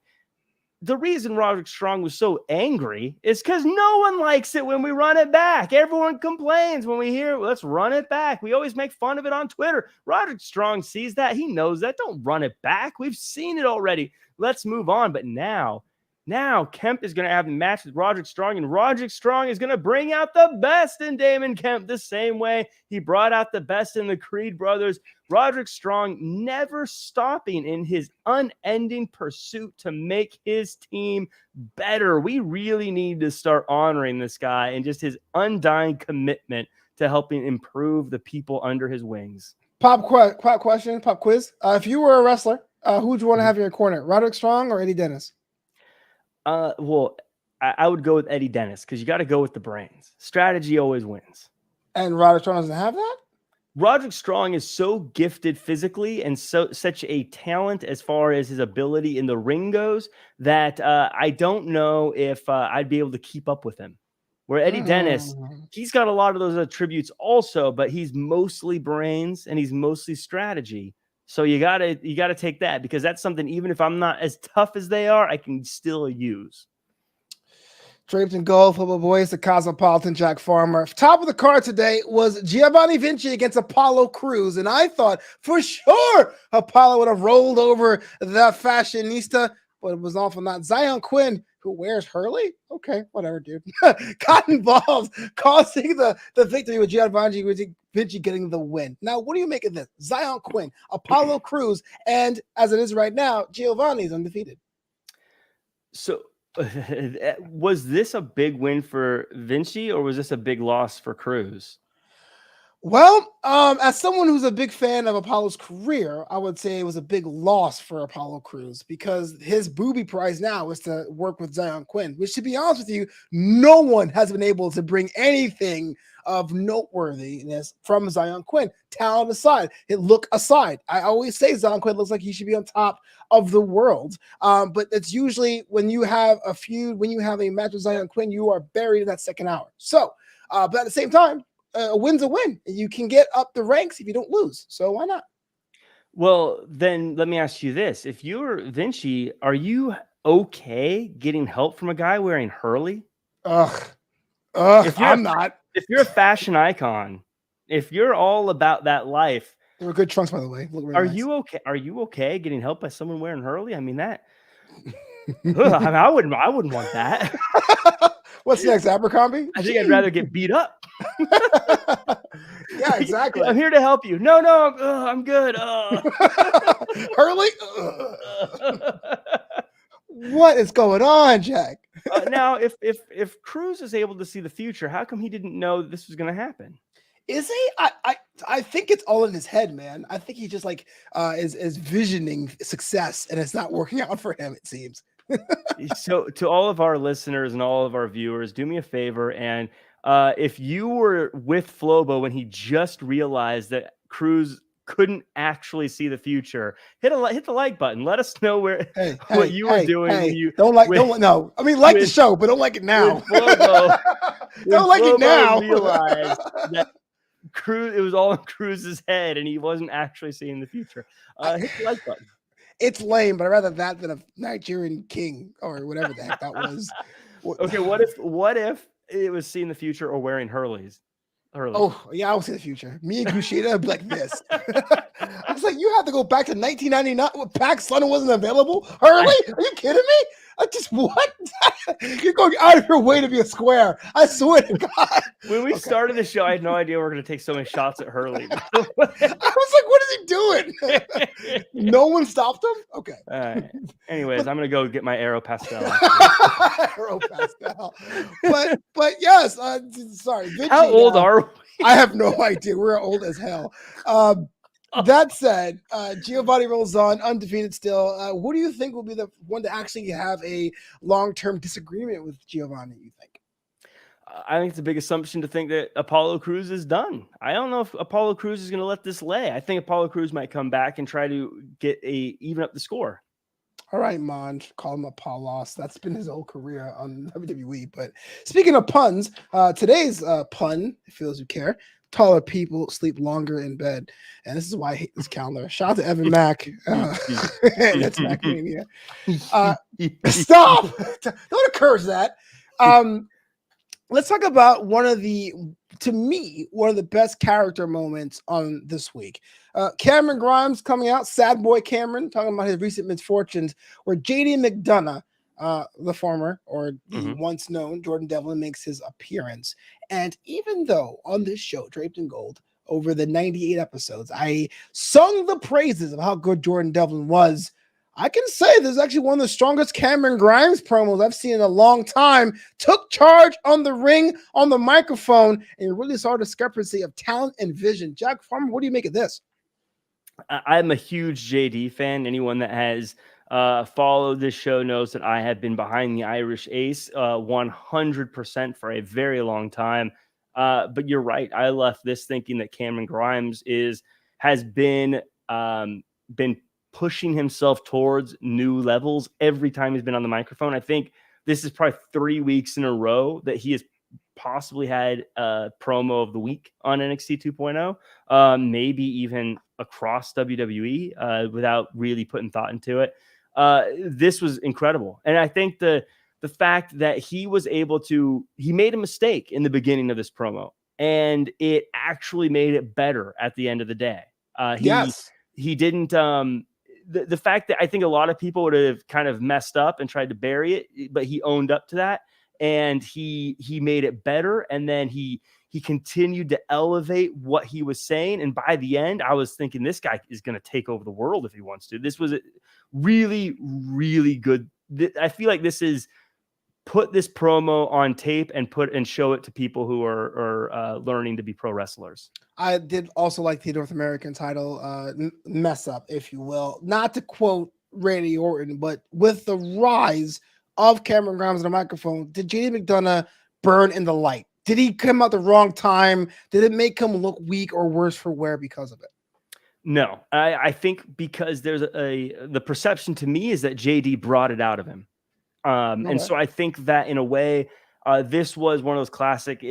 The reason Roderick Strong was so angry is because no one likes it when we run it back. Everyone complains when we hear, let's run it back. We always make fun of it on Twitter. Roderick Strong sees that. He knows that. Don't run it back. We've seen it already. Let's move on. But now Kemp is going to have a match with Roderick Strong, and Roderick Strong is going to bring out the best in Damon Kemp the same way he brought out the best in the Creed brothers. Roderick Strong never stopping in his unending pursuit to make his team better. We really need to start honoring this guy and just his undying commitment to helping improve the people under his wings. Pop quiz. If you were a wrestler, who would you want to have in your corner, Roderick Strong or Eddie Dennis? Well, I would go with Eddie Dennis because you got to go with the brains. Strategy always wins. And Roderick Strong doesn't have that? Roderick Strong is so gifted physically and such a talent as far as his ability in the ring goes that I don't know if I'd be able to keep up with him. Where Eddie Dennis, he's got a lot of those attributes also, but he's mostly brains and he's mostly strategy. So you gotta take that because that's something, even if I'm not as tough as they are, I can still use. Draped in gold, Flobo Boyce, the Cosmopolitan, Jack Farmer. Top of the card today was Giovanni Vinci against Apollo Crews, and I thought for sure Apollo would have rolled over the fashionista, but it was awful not. Zion Quinn, who wears Hurley? Okay, whatever, dude. Got involved, causing the victory with Giovanni Vinci getting the win. Now, what do you make of this? Zion Quinn, Apollo Crews, and as it is right now, Giovanni's undefeated. So, was this a big win for Vinci or was this a big loss for Crews? Well, as someone who's a big fan of Apollo's career, I would say it was a big loss for Apollo Crews because his booby prize now is to work with Zion Quinn, which, to be honest with you, no one has been able to bring anything of noteworthiness from Zion Quinn. Talent aside, look aside. I always say Zion Quinn looks like he should be on top of the world. But it's usually when you have a feud, when you have a match with Zion Quinn, you are buried in that second hour. So, but at the same time, a win's a win. You can get up the ranks if you don't lose. So why not? Well, then let me ask you this. If you're Vinci, are you okay getting help from a guy wearing Hurley? I'm not. If you're a fashion icon, if you're all about that life. They were good trunks, by the way. You okay? Are you okay getting help by someone wearing Hurley? I mean, that I wouldn't want that. What's next, Abercrombie? I think I'd rather get beat up. Yeah, exactly. I'm here to help you. No, I'm good. Hurley? What is going on, Jack? Now, if Crews is able to see the future, how come he didn't know this was going to happen? Is he? I think it's all in his head, man. I think he just like is visioning success, and it's not working out for him, it seems. So to all of our listeners and all of our viewers, do me a favor. And if you were with Flobo when he just realized that Crews couldn't actually see the future, hit the like button. Let us know what you were doing. Hey, when you no. I mean, like the show, but don't like it now. Flobo, don't like it now. Realized that it was all in Cruz's head, and he wasn't actually seeing the future. Hit the like button. It's lame, but I'd rather that than a Nigerian king or whatever the heck that was. Okay, what if it was seeing the future or wearing Hurley's? Oh, yeah, I will see the future. Me and Kushida would be like this. I was like, you have to go back to 1999 when Pax London wasn't available? Hurley? Are you kidding me? What? You're going out of your way to be a square. I swear to God. When we started the show, I had no idea we were going to take so many shots at Hurley. I was like, what is he doing? No one stopped him? Okay. All right. Anyways, I'm going to go get my Aero Pastel. Aero Pastel. But yes, sorry. Vinci, how old are we? I have no idea. We're old as hell. That said, Giovanni rolls on, undefeated still. Who do you think will be the one to actually have a long-term disagreement with Giovanni, you think? I think it's a big assumption to think that Apollo Crews is done. I don't know if Apollo Crews is going to let this lay. I think Apollo Crews might come back and try to even up the score. All right, Mon, call him Apollos. That's been his whole career on WWE. But speaking of puns, today's pun, if those who care, taller people sleep longer in bed. And this is why I hate this calendar. Shout out to Evan Mack. That's Mackmania. Stop! Don't encourage that. Let's talk about one of the best character moments on this week. Cameron Grimes coming out, sad boy Cameron, talking about his recent misfortunes, where JD McDonough, the former or the once known Jordan Devlin, makes his appearance. And even though on this show, Draped in Gold, over the 98 episodes, I sung the praises of how good Jordan Devlin was, I can say this is actually one of the strongest Cameron Grimes promos I've seen in a long time. Took charge on the ring, on the microphone, and you really saw a discrepancy of talent and vision. Jack Farmer, what do you make of this? I'm a huge JD fan. Anyone that has followed this show knows that I have been behind the Irish Ace 100% for a very long time. But you're right. I left this thinking that Cameron Grimes has been pushing himself towards new levels every time he's been on the microphone. I think this is probably 3 weeks in a row that he has possibly had a promo of the week on NXT 2.0, maybe even across WWE without really putting thought into it. This was incredible. And I think the fact that he was able to, he made a mistake in the beginning of this promo and it actually made it better at the end of the day. He didn't, the fact that I think a lot of people would have kind of messed up and tried to bury it, but he owned up to that and he made it better. And then he continued to elevate what he was saying. And by the end, I was thinking this guy is going to take over the world if he wants to. This was really, really good. I feel like this is put this promo on tape and show it to people who are learning to be pro wrestlers. I did also like the North American title mess up, if you will. Not to quote Randy Orton, but with the rise of Cameron Grimes on the microphone, did JD McDonough burn in the light? Did he come out the wrong time? Did it make him look weak or worse for wear because of it? No, I think because there's the perception to me is that JD brought it out of him. And so I think that in a way, this was one of those classic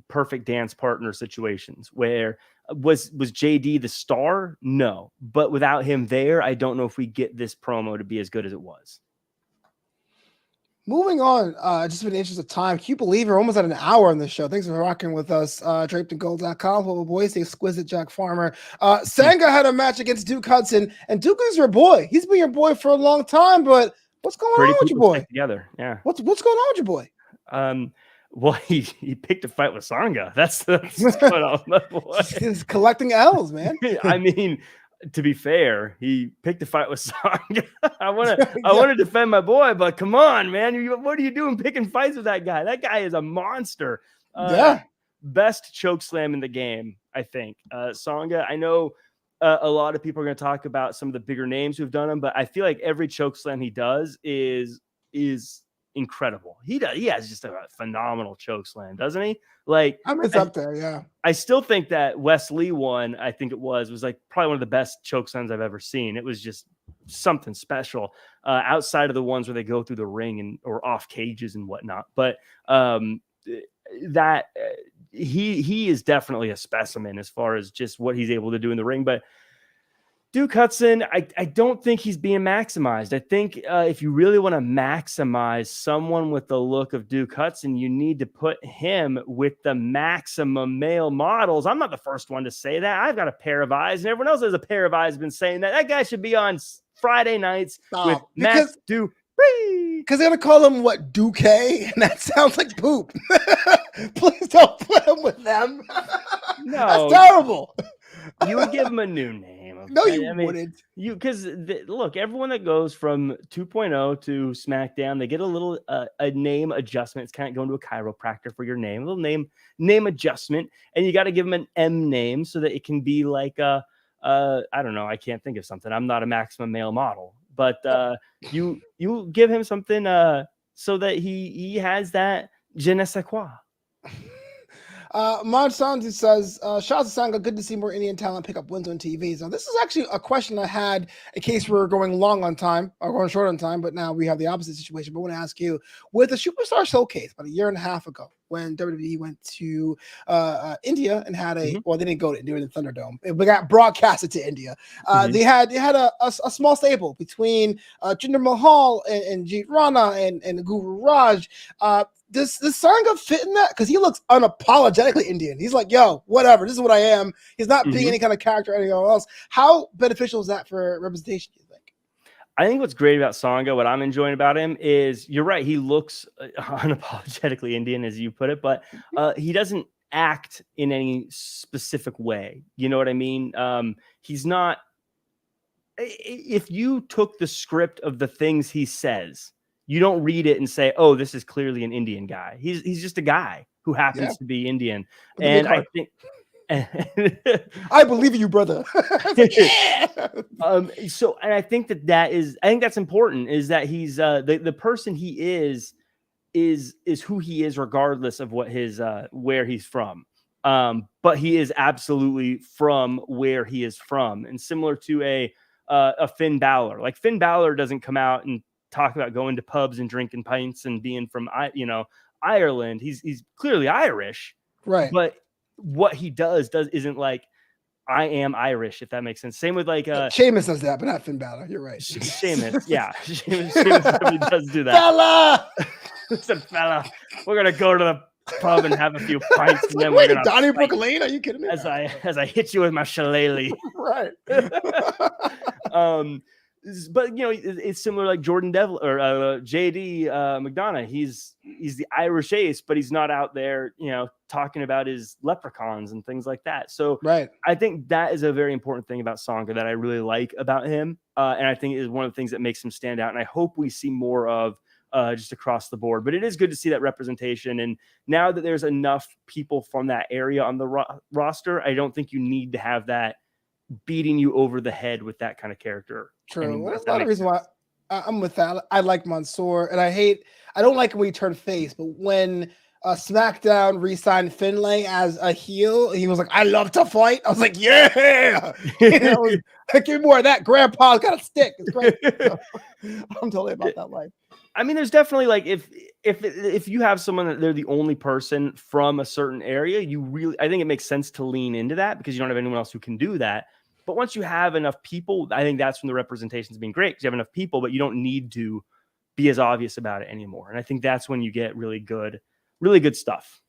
perfect dance partner situations where was JD the star? No, but without him there, I don't know if we get this promo to be as good as it was. Moving on, just in the interest of time, can you believe we're almost at an hour on this show? Thanks for rocking with us. DrapedInGold.com, Flobo, Boyce, the exquisite Jack Farmer. Sanga had a match against Duke Hudson, and Duke is your boy. He's been your boy for a long time, but what's going on with your boy? Together, yeah. What's going on with your boy? Well, he picked a fight with Sanga. That's what's going on with my boy. He's collecting L's, man. I mean, to be fair, he picked a fight with Sanga. I want to defend my boy, but come on, man. What are you doing picking fights with that guy? That guy is a monster. Best choke slam in the game, I think. Sanga, I know a lot of people are going to talk about some of the bigger names who've done them, but I feel like every choke slam he does is incredible. He has just a phenomenal choke slam, doesn't he? Like, I mean, it's up there, yeah. I still think that Wes Lee one, I think it was like probably one of the best choke slams I've ever seen. It was just something special outside of the ones where they go through the ring or off cages and whatnot. But he is definitely a specimen as far as just what he's able to do in the ring. But Duke Hudson, I don't think he's being maximized. I think if you really want to maximize someone with the look of Duke Hudson, you need to put him with the maximum male models. I'm not the first one to say that. I've got a pair of eyes, and everyone else has a pair of eyes been saying that. That guy should be on Friday nights with Max Duke. Because they're going to call him, what, Duque? And that sounds like poop. Please don't put him with them. No. That's terrible. You would give him a new name. No, you wouldn't. Because look, everyone that goes from 2.0 to SmackDown, they get a little a name adjustment. It's kind of going to a chiropractor for your name, a little name adjustment, and you got to give them an M name so that it can be like I don't know. I can't think of something. I'm not a maximum male model, but you give him something so that he has that je ne sais quoi. Monsanto says, Shaz Sanga, good to see more Indian talent pick up wins on TV. So this is actually a question I had in case we were going long on time or going short on time, but now we have the opposite situation. But I want to ask you, with the Superstar Showcase about a year and a half ago, when WWE went to India and had well, they didn't go to India in the Thunderdome. It got broadcasted to India. They had a small stable between Jinder Mahal and Jeet Rana and Guru Raj. Does Sanga fit in that? Because he looks unapologetically Indian. He's like, yo, whatever. This is what I am. He's not being any kind of character or anything else. How beneficial is that for representation, do you think? I think what's great about Sanga, what I'm enjoying about him is, you're right, he looks unapologetically Indian, as you put it, but he doesn't act in any specific way. You know what I mean? He's not... If you took the script of the things he says, you don't read it and say, oh, this is clearly an Indian guy. He's just a guy who happens to be Indian. And I think... I believe in you, brother. So, and I think that's important, is that he's the person he is who he is, regardless of what his where he's from. But he is absolutely from where he is from. And similar to a Finn Balor, like Finn Balor doesn't come out and talk about going to pubs and drinking pints and being from Ireland. He's clearly Irish, right? But what he does isn't like, I am Irish, if that makes sense. Same with like Sheamus does that, but not Finn Balor. You're right. Sheamus, yeah. Sheamus really does do that. Fella! Listen, fella, we're gonna go to the pub and have a few pints, and then we're gonna Donnybrook Lane. Are you kidding me? As I hit you with my shillelagh. Right. But it's similar, like Jordan Devil or JD McDonough. He's the Irish ace, but he's not out there, talking about his leprechauns and things like that. So right. I think that is a very important thing about Sanga that I really like about him, and I think is one of the things that makes him stand out. And I hope we see more of just across the board. But it is good to see that representation. And now that there's enough people from that area on the roster, I don't think you need to have that beating you over the head with that kind of character. True. Well, that's a lot of reason why I'm with that. I like Mansoor, and I don't like when he turned face, but when SmackDown re-signed Finlay as a heel, he was like, I love to fight. I was like, yeah. Give me more of that. Grandpa's got a stick. It's great. So, I'm totally about that life. I mean, there's definitely like, if you have someone that they're the only person from a certain area, I think it makes sense to lean into that because you don't have anyone else who can do that. But once you have enough people, I think that's when the representation's being great, because you have enough people, but you don't need to be as obvious about it anymore. And I think that's when you get really good stuff.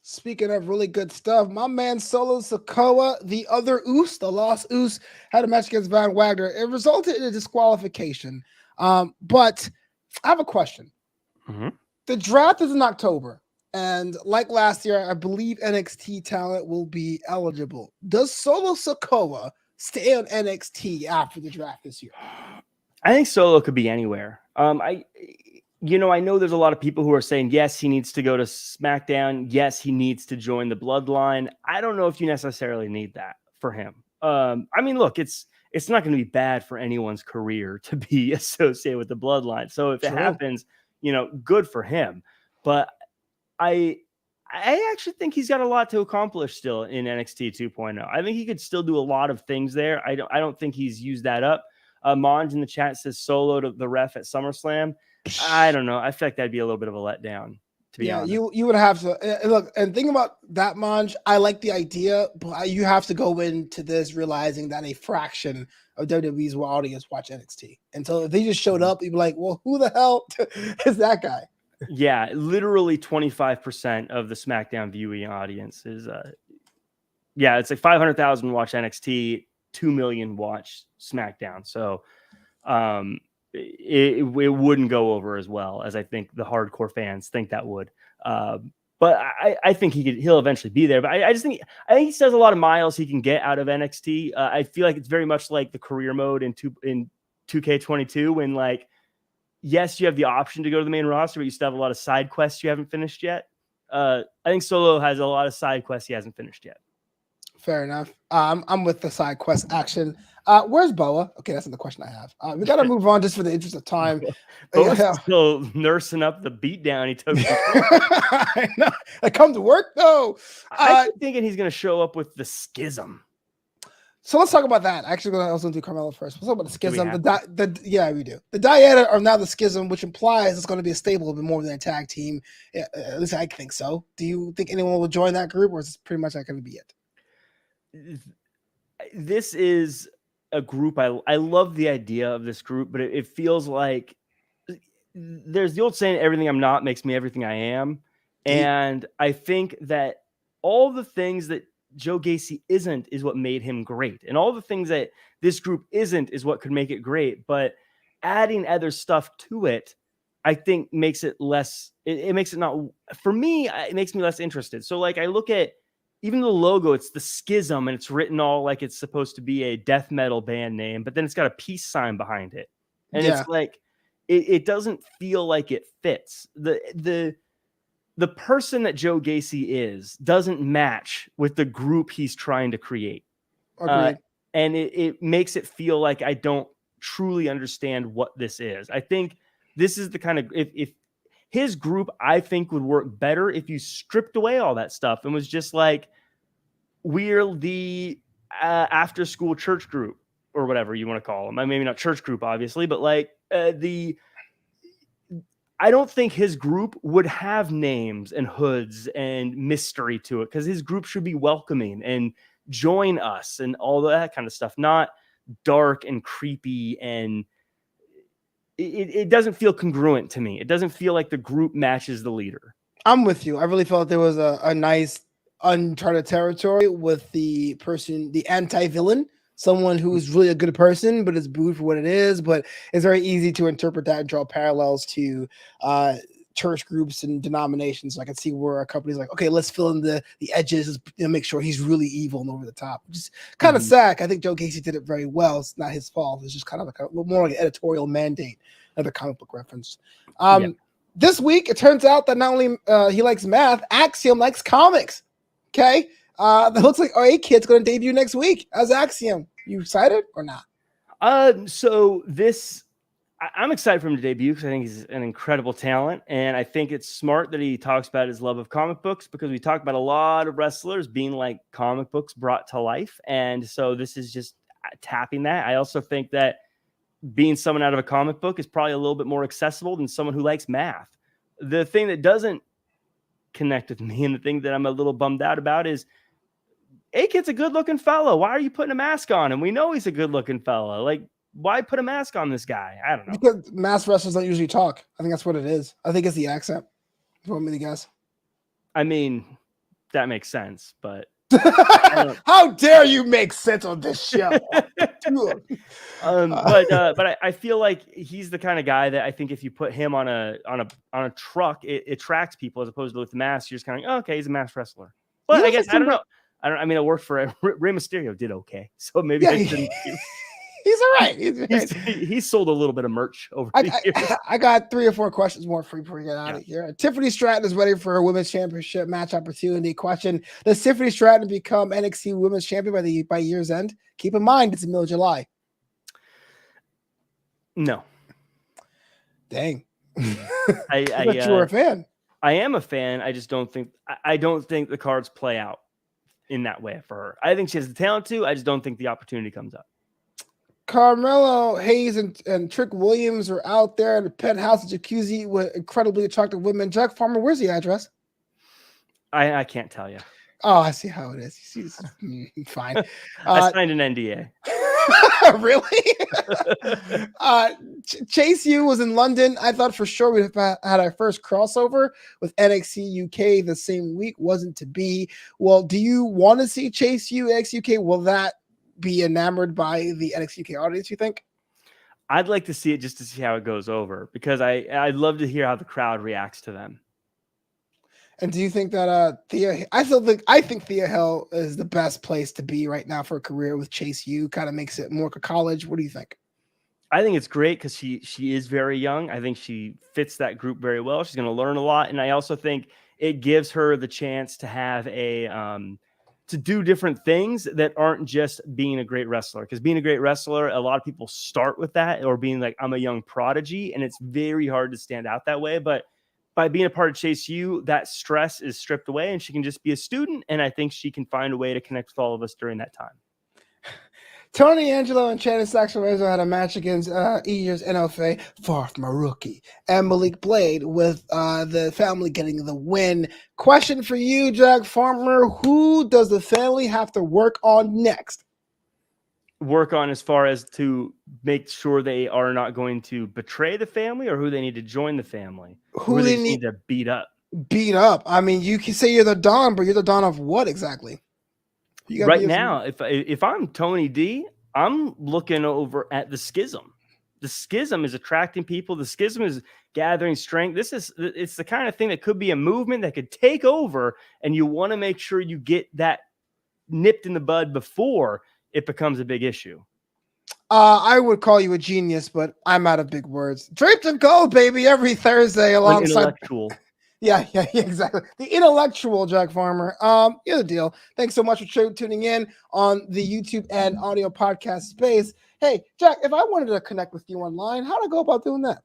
Speaking of really good stuff, my man Solo Sikoa, the other Oos, the lost Oos, had a match against Van Wagner. It resulted in a disqualification. But I have a question. Mm-hmm. The draft is in October. And like last year, I believe NXT talent will be eligible. Does Solo Sikoa stay on NXT after the draft this year? I think Solo could be anywhere. I know there's a lot of people who are saying, yes, he needs to go to SmackDown. Yes, he needs to join the Bloodline. I don't know if you necessarily need that for him. I mean, look, it's not going to be bad for anyone's career to be associated with the Bloodline. So if it happens, good for him. But I actually think he's got a lot to accomplish still in NXT 2.0. I think he could still do a lot of things there. I don't think he's used that up. Monge in the chat says Solo to the ref at SummerSlam. I don't know. I feel like that'd be a little bit of a letdown, to be honest. You would have to look and think about that, Monge. I like the idea, but you have to go into this realizing that a fraction of WWE's audience watch NXT. And so if they just showed up, you'd be like, well, who the hell is that guy? Yeah, literally 25% of the SmackDown viewing audience is it's like 500,000 watch NXT, 2 million watch SmackDown. So it wouldn't go over as well as I think the hardcore fans think that would. But I think he'll eventually be there. But I think he still has a lot of miles he can get out of NXT. I feel like it's very much like the career mode in 2K22 when like, yes, you have the option to go to the main roster, but you still have a lot of side quests you haven't finished yet. I think Solo has a lot of side quests he hasn't finished yet. Fair enough. I'm with the side quest action. Where's Boa? Okay, that's not the question I have. We got to move on just for the interest of time. Boa's still nursing up the beatdown he took. I know. I come to work though. I'm thinking he's going to show up with the schism. So let's talk about that. Actually, I was going to do Carmelo first. Let's talk about the schism. Yeah, we do. The Dyad are now the schism, which implies it's going to be a stable a bit more than a tag team. Yeah, at least I think so. Do you think anyone will join that group, or is this pretty much not going to be it? This is a group. I love the idea of this group, but it feels like there's the old saying, everything I'm not makes me everything I am. And I think that all the things that Joe Gacy isn't is what made him great. And all the things that this group isn't is what could make it great. But adding other stuff to it, I think makes it less, it makes it not, for me, it makes me less interested. So like I look at even the logo, it's the schism and it's written all like it's supposed to be a death metal band name, but then it's got a peace sign behind it. And it's like, it doesn't feel like it fits. The person that Joe Gacy doesn't match with the group he's trying to create. And it makes it feel like I don't truly understand what this is. I think this is the kind of, if his group, I think would work better if you stripped away all that stuff and was just like, we're the after school church group or whatever you want to call them. I mean, maybe not church group, obviously, but like I don't think his group would have names and hoods and mystery to it because his group should be welcoming and join us and all that kind of stuff, not dark and creepy. And it doesn't feel congruent to me. It doesn't feel like the group matches the leader. I'm with you. I really felt there was a nice uncharted territory with the person, the anti-villain, someone who is really a good person, but is booed for what it is. But it's very easy to interpret that and draw parallels to church groups and denominations. So I can see where a company's like, okay, let's fill in the edges and make sure he's really evil and over the top. Just kind of sad. I think Joe Gacy did it very well. It's not his fault. It's just kind of like a little more like an editorial mandate of the comic book reference. This week, it turns out that not only he likes math, Axiom likes comics. Okay. That looks like our A-Kid's going to debut next week as Axiom. You excited or not? So this, I'm excited for him to debut because I think he's an incredible talent. And I think it's smart that he talks about his love of comic books because we talk about a lot of wrestlers being like comic books brought to life. And so this is just tapping that. I also think that being someone out of a comic book is probably a little bit more accessible than someone who likes math. The thing that doesn't connect with me and the thing that I'm a little bummed out about is A-Kid's a good looking fellow. Why are you putting a mask on him? We know he's a good looking fellow. Like, why put a mask on this guy? I don't know. Because masked wrestlers don't usually talk. I think that's what it is. I think it's the accent. If you want me to guess. I mean, that makes sense, but how dare you make sense on this show? But I feel like he's the kind of guy that I think if you put him on a truck, it attracts people as opposed to with the mask. You're just kind of like, oh, okay, he's a masked wrestler. But I guess I don't know. I mean, it worked for Rey Mysterio did okay, so maybe I shouldn't. He's all right. He's sold a little bit of merch over the years. I got 3 or 4 questions more for you before we get out of here. Tiffany Stratton is ready for her women's championship match opportunity. Question: does Tiffany Stratton become NXT Women's Champion by year's end? Keep in mind it's the middle of July. No. Dang. I bet you were a fan. I am a fan. I just don't think the cards play out in that way for her. I think she has the talent to. I just don't think the opportunity comes up. Carmelo Hayes and Trick Williams are out there in the penthouse jacuzzi with incredibly attractive women. Jack Farmer, where's the address? I can't tell you. Oh, I see how it is. You see, fine. I signed an NDA. Really? Chase U was in London. I thought for sure we'd have had our first crossover with NXT UK the same week. Wasn't to be. Well, do you want to see Chase U NXT UK? Will that be enamored by the NXT UK audience, you think? I'd like to see it just to see how it goes over, because I'd love to hear how the crowd reacts to them. And do you think that Thea? I think Thea Hill is the best place to be right now for a career with Chase U. Kind of makes it more like a college. What do you think? I think it's great because she is very young. I think she fits that group very well. She's going to learn a lot, and I also think it gives her the chance to have to do different things that aren't just being a great wrestler. Because being a great wrestler, a lot of people start with that, or being like, I'm a young prodigy, and it's very hard to stand out that way. But by being a part of Chase U, that stress is stripped away, and she can just be a student. And I think she can find a way to connect with all of us during that time. Tony Angelo and Shannon Saxon-Rezo had a match against Ears NFA, far from a rookie, and Malik Blade, with the family getting the win. Question for you, Jack Farmer: who does the family have to work on next? Work on as far as to make sure they are not going to betray the family, or who they need to join the family? Who they need to beat up? Beat up. I mean, you can say you're the Don, but you're the Don of what exactly? Right now, if I'm Tony D, I'm looking over at the Schism. The Schism is attracting people. The Schism is gathering strength. It's the kind of thing that could be a movement that could take over, and you want to make sure you get that nipped in the bud before it becomes a big issue. I would call you a genius, but I'm out of big words. Draped and Gold, baby, every Thursday alongside intellectual. Yeah, exactly. The intellectual Jack Farmer. Here's the deal. Thanks so much for tuning in on the YouTube and audio podcast space. Hey, Jack, if I wanted to connect with you online, how do I go about doing that?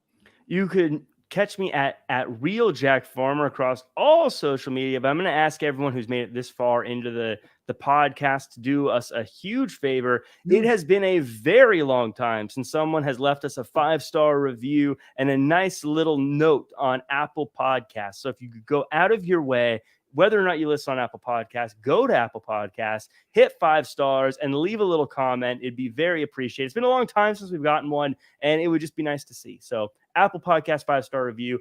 You could catch me at Real Jack Farmer across all social media. But I'm going to ask everyone who's made it this far into the podcast to do us a huge favor. It has been a very long time since someone has left us a 5-star review and a nice little note on Apple Podcasts. So if you could go out of your way, whether or not you listen on Apple Podcasts, go to Apple Podcasts, hit 5 stars, and leave a little comment. It'd be very appreciated. It's been a long time since we've gotten one, and it would just be nice to see. So Apple Podcast 5-star review,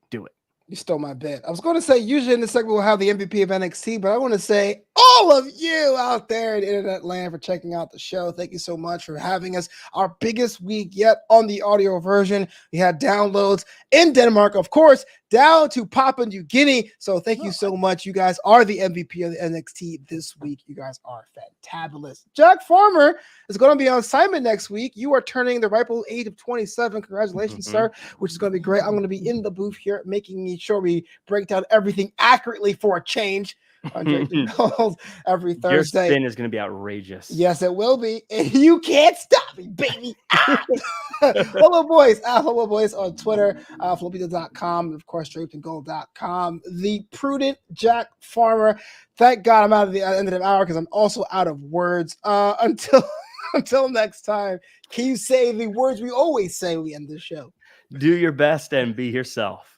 do it. You stole my bit. I was going to say, usually in this segment, we'll have the MVP of NXT, but I want to say all of you out there in internet land for checking out the show. Thank you so much for having us. Our biggest week yet on the audio version. We had downloads in Denmark, of course, down to Papua New Guinea. So thank you so much. You guys are the MVP of the NXT this week. You guys are fantabulous. Jack Farmer is going to be on assignment next week. You are turning the ripe old age of 27. Congratulations, sir, which is going to be great. I'm going to be in the booth here making sure we break down everything accurately for a change. Every Thursday. Your spin is going to be outrageous. Yes, it will be. And you can't stop me, baby. Hello, boys. Hello, boys on Twitter, Flobo.com, of course, DrapedandGold.com. The prudent Jack Farmer. Thank God I'm out of the end of the hour because I'm also out of words. Until next time, can you say the words we always say when we end the show? Do your best and be yourself.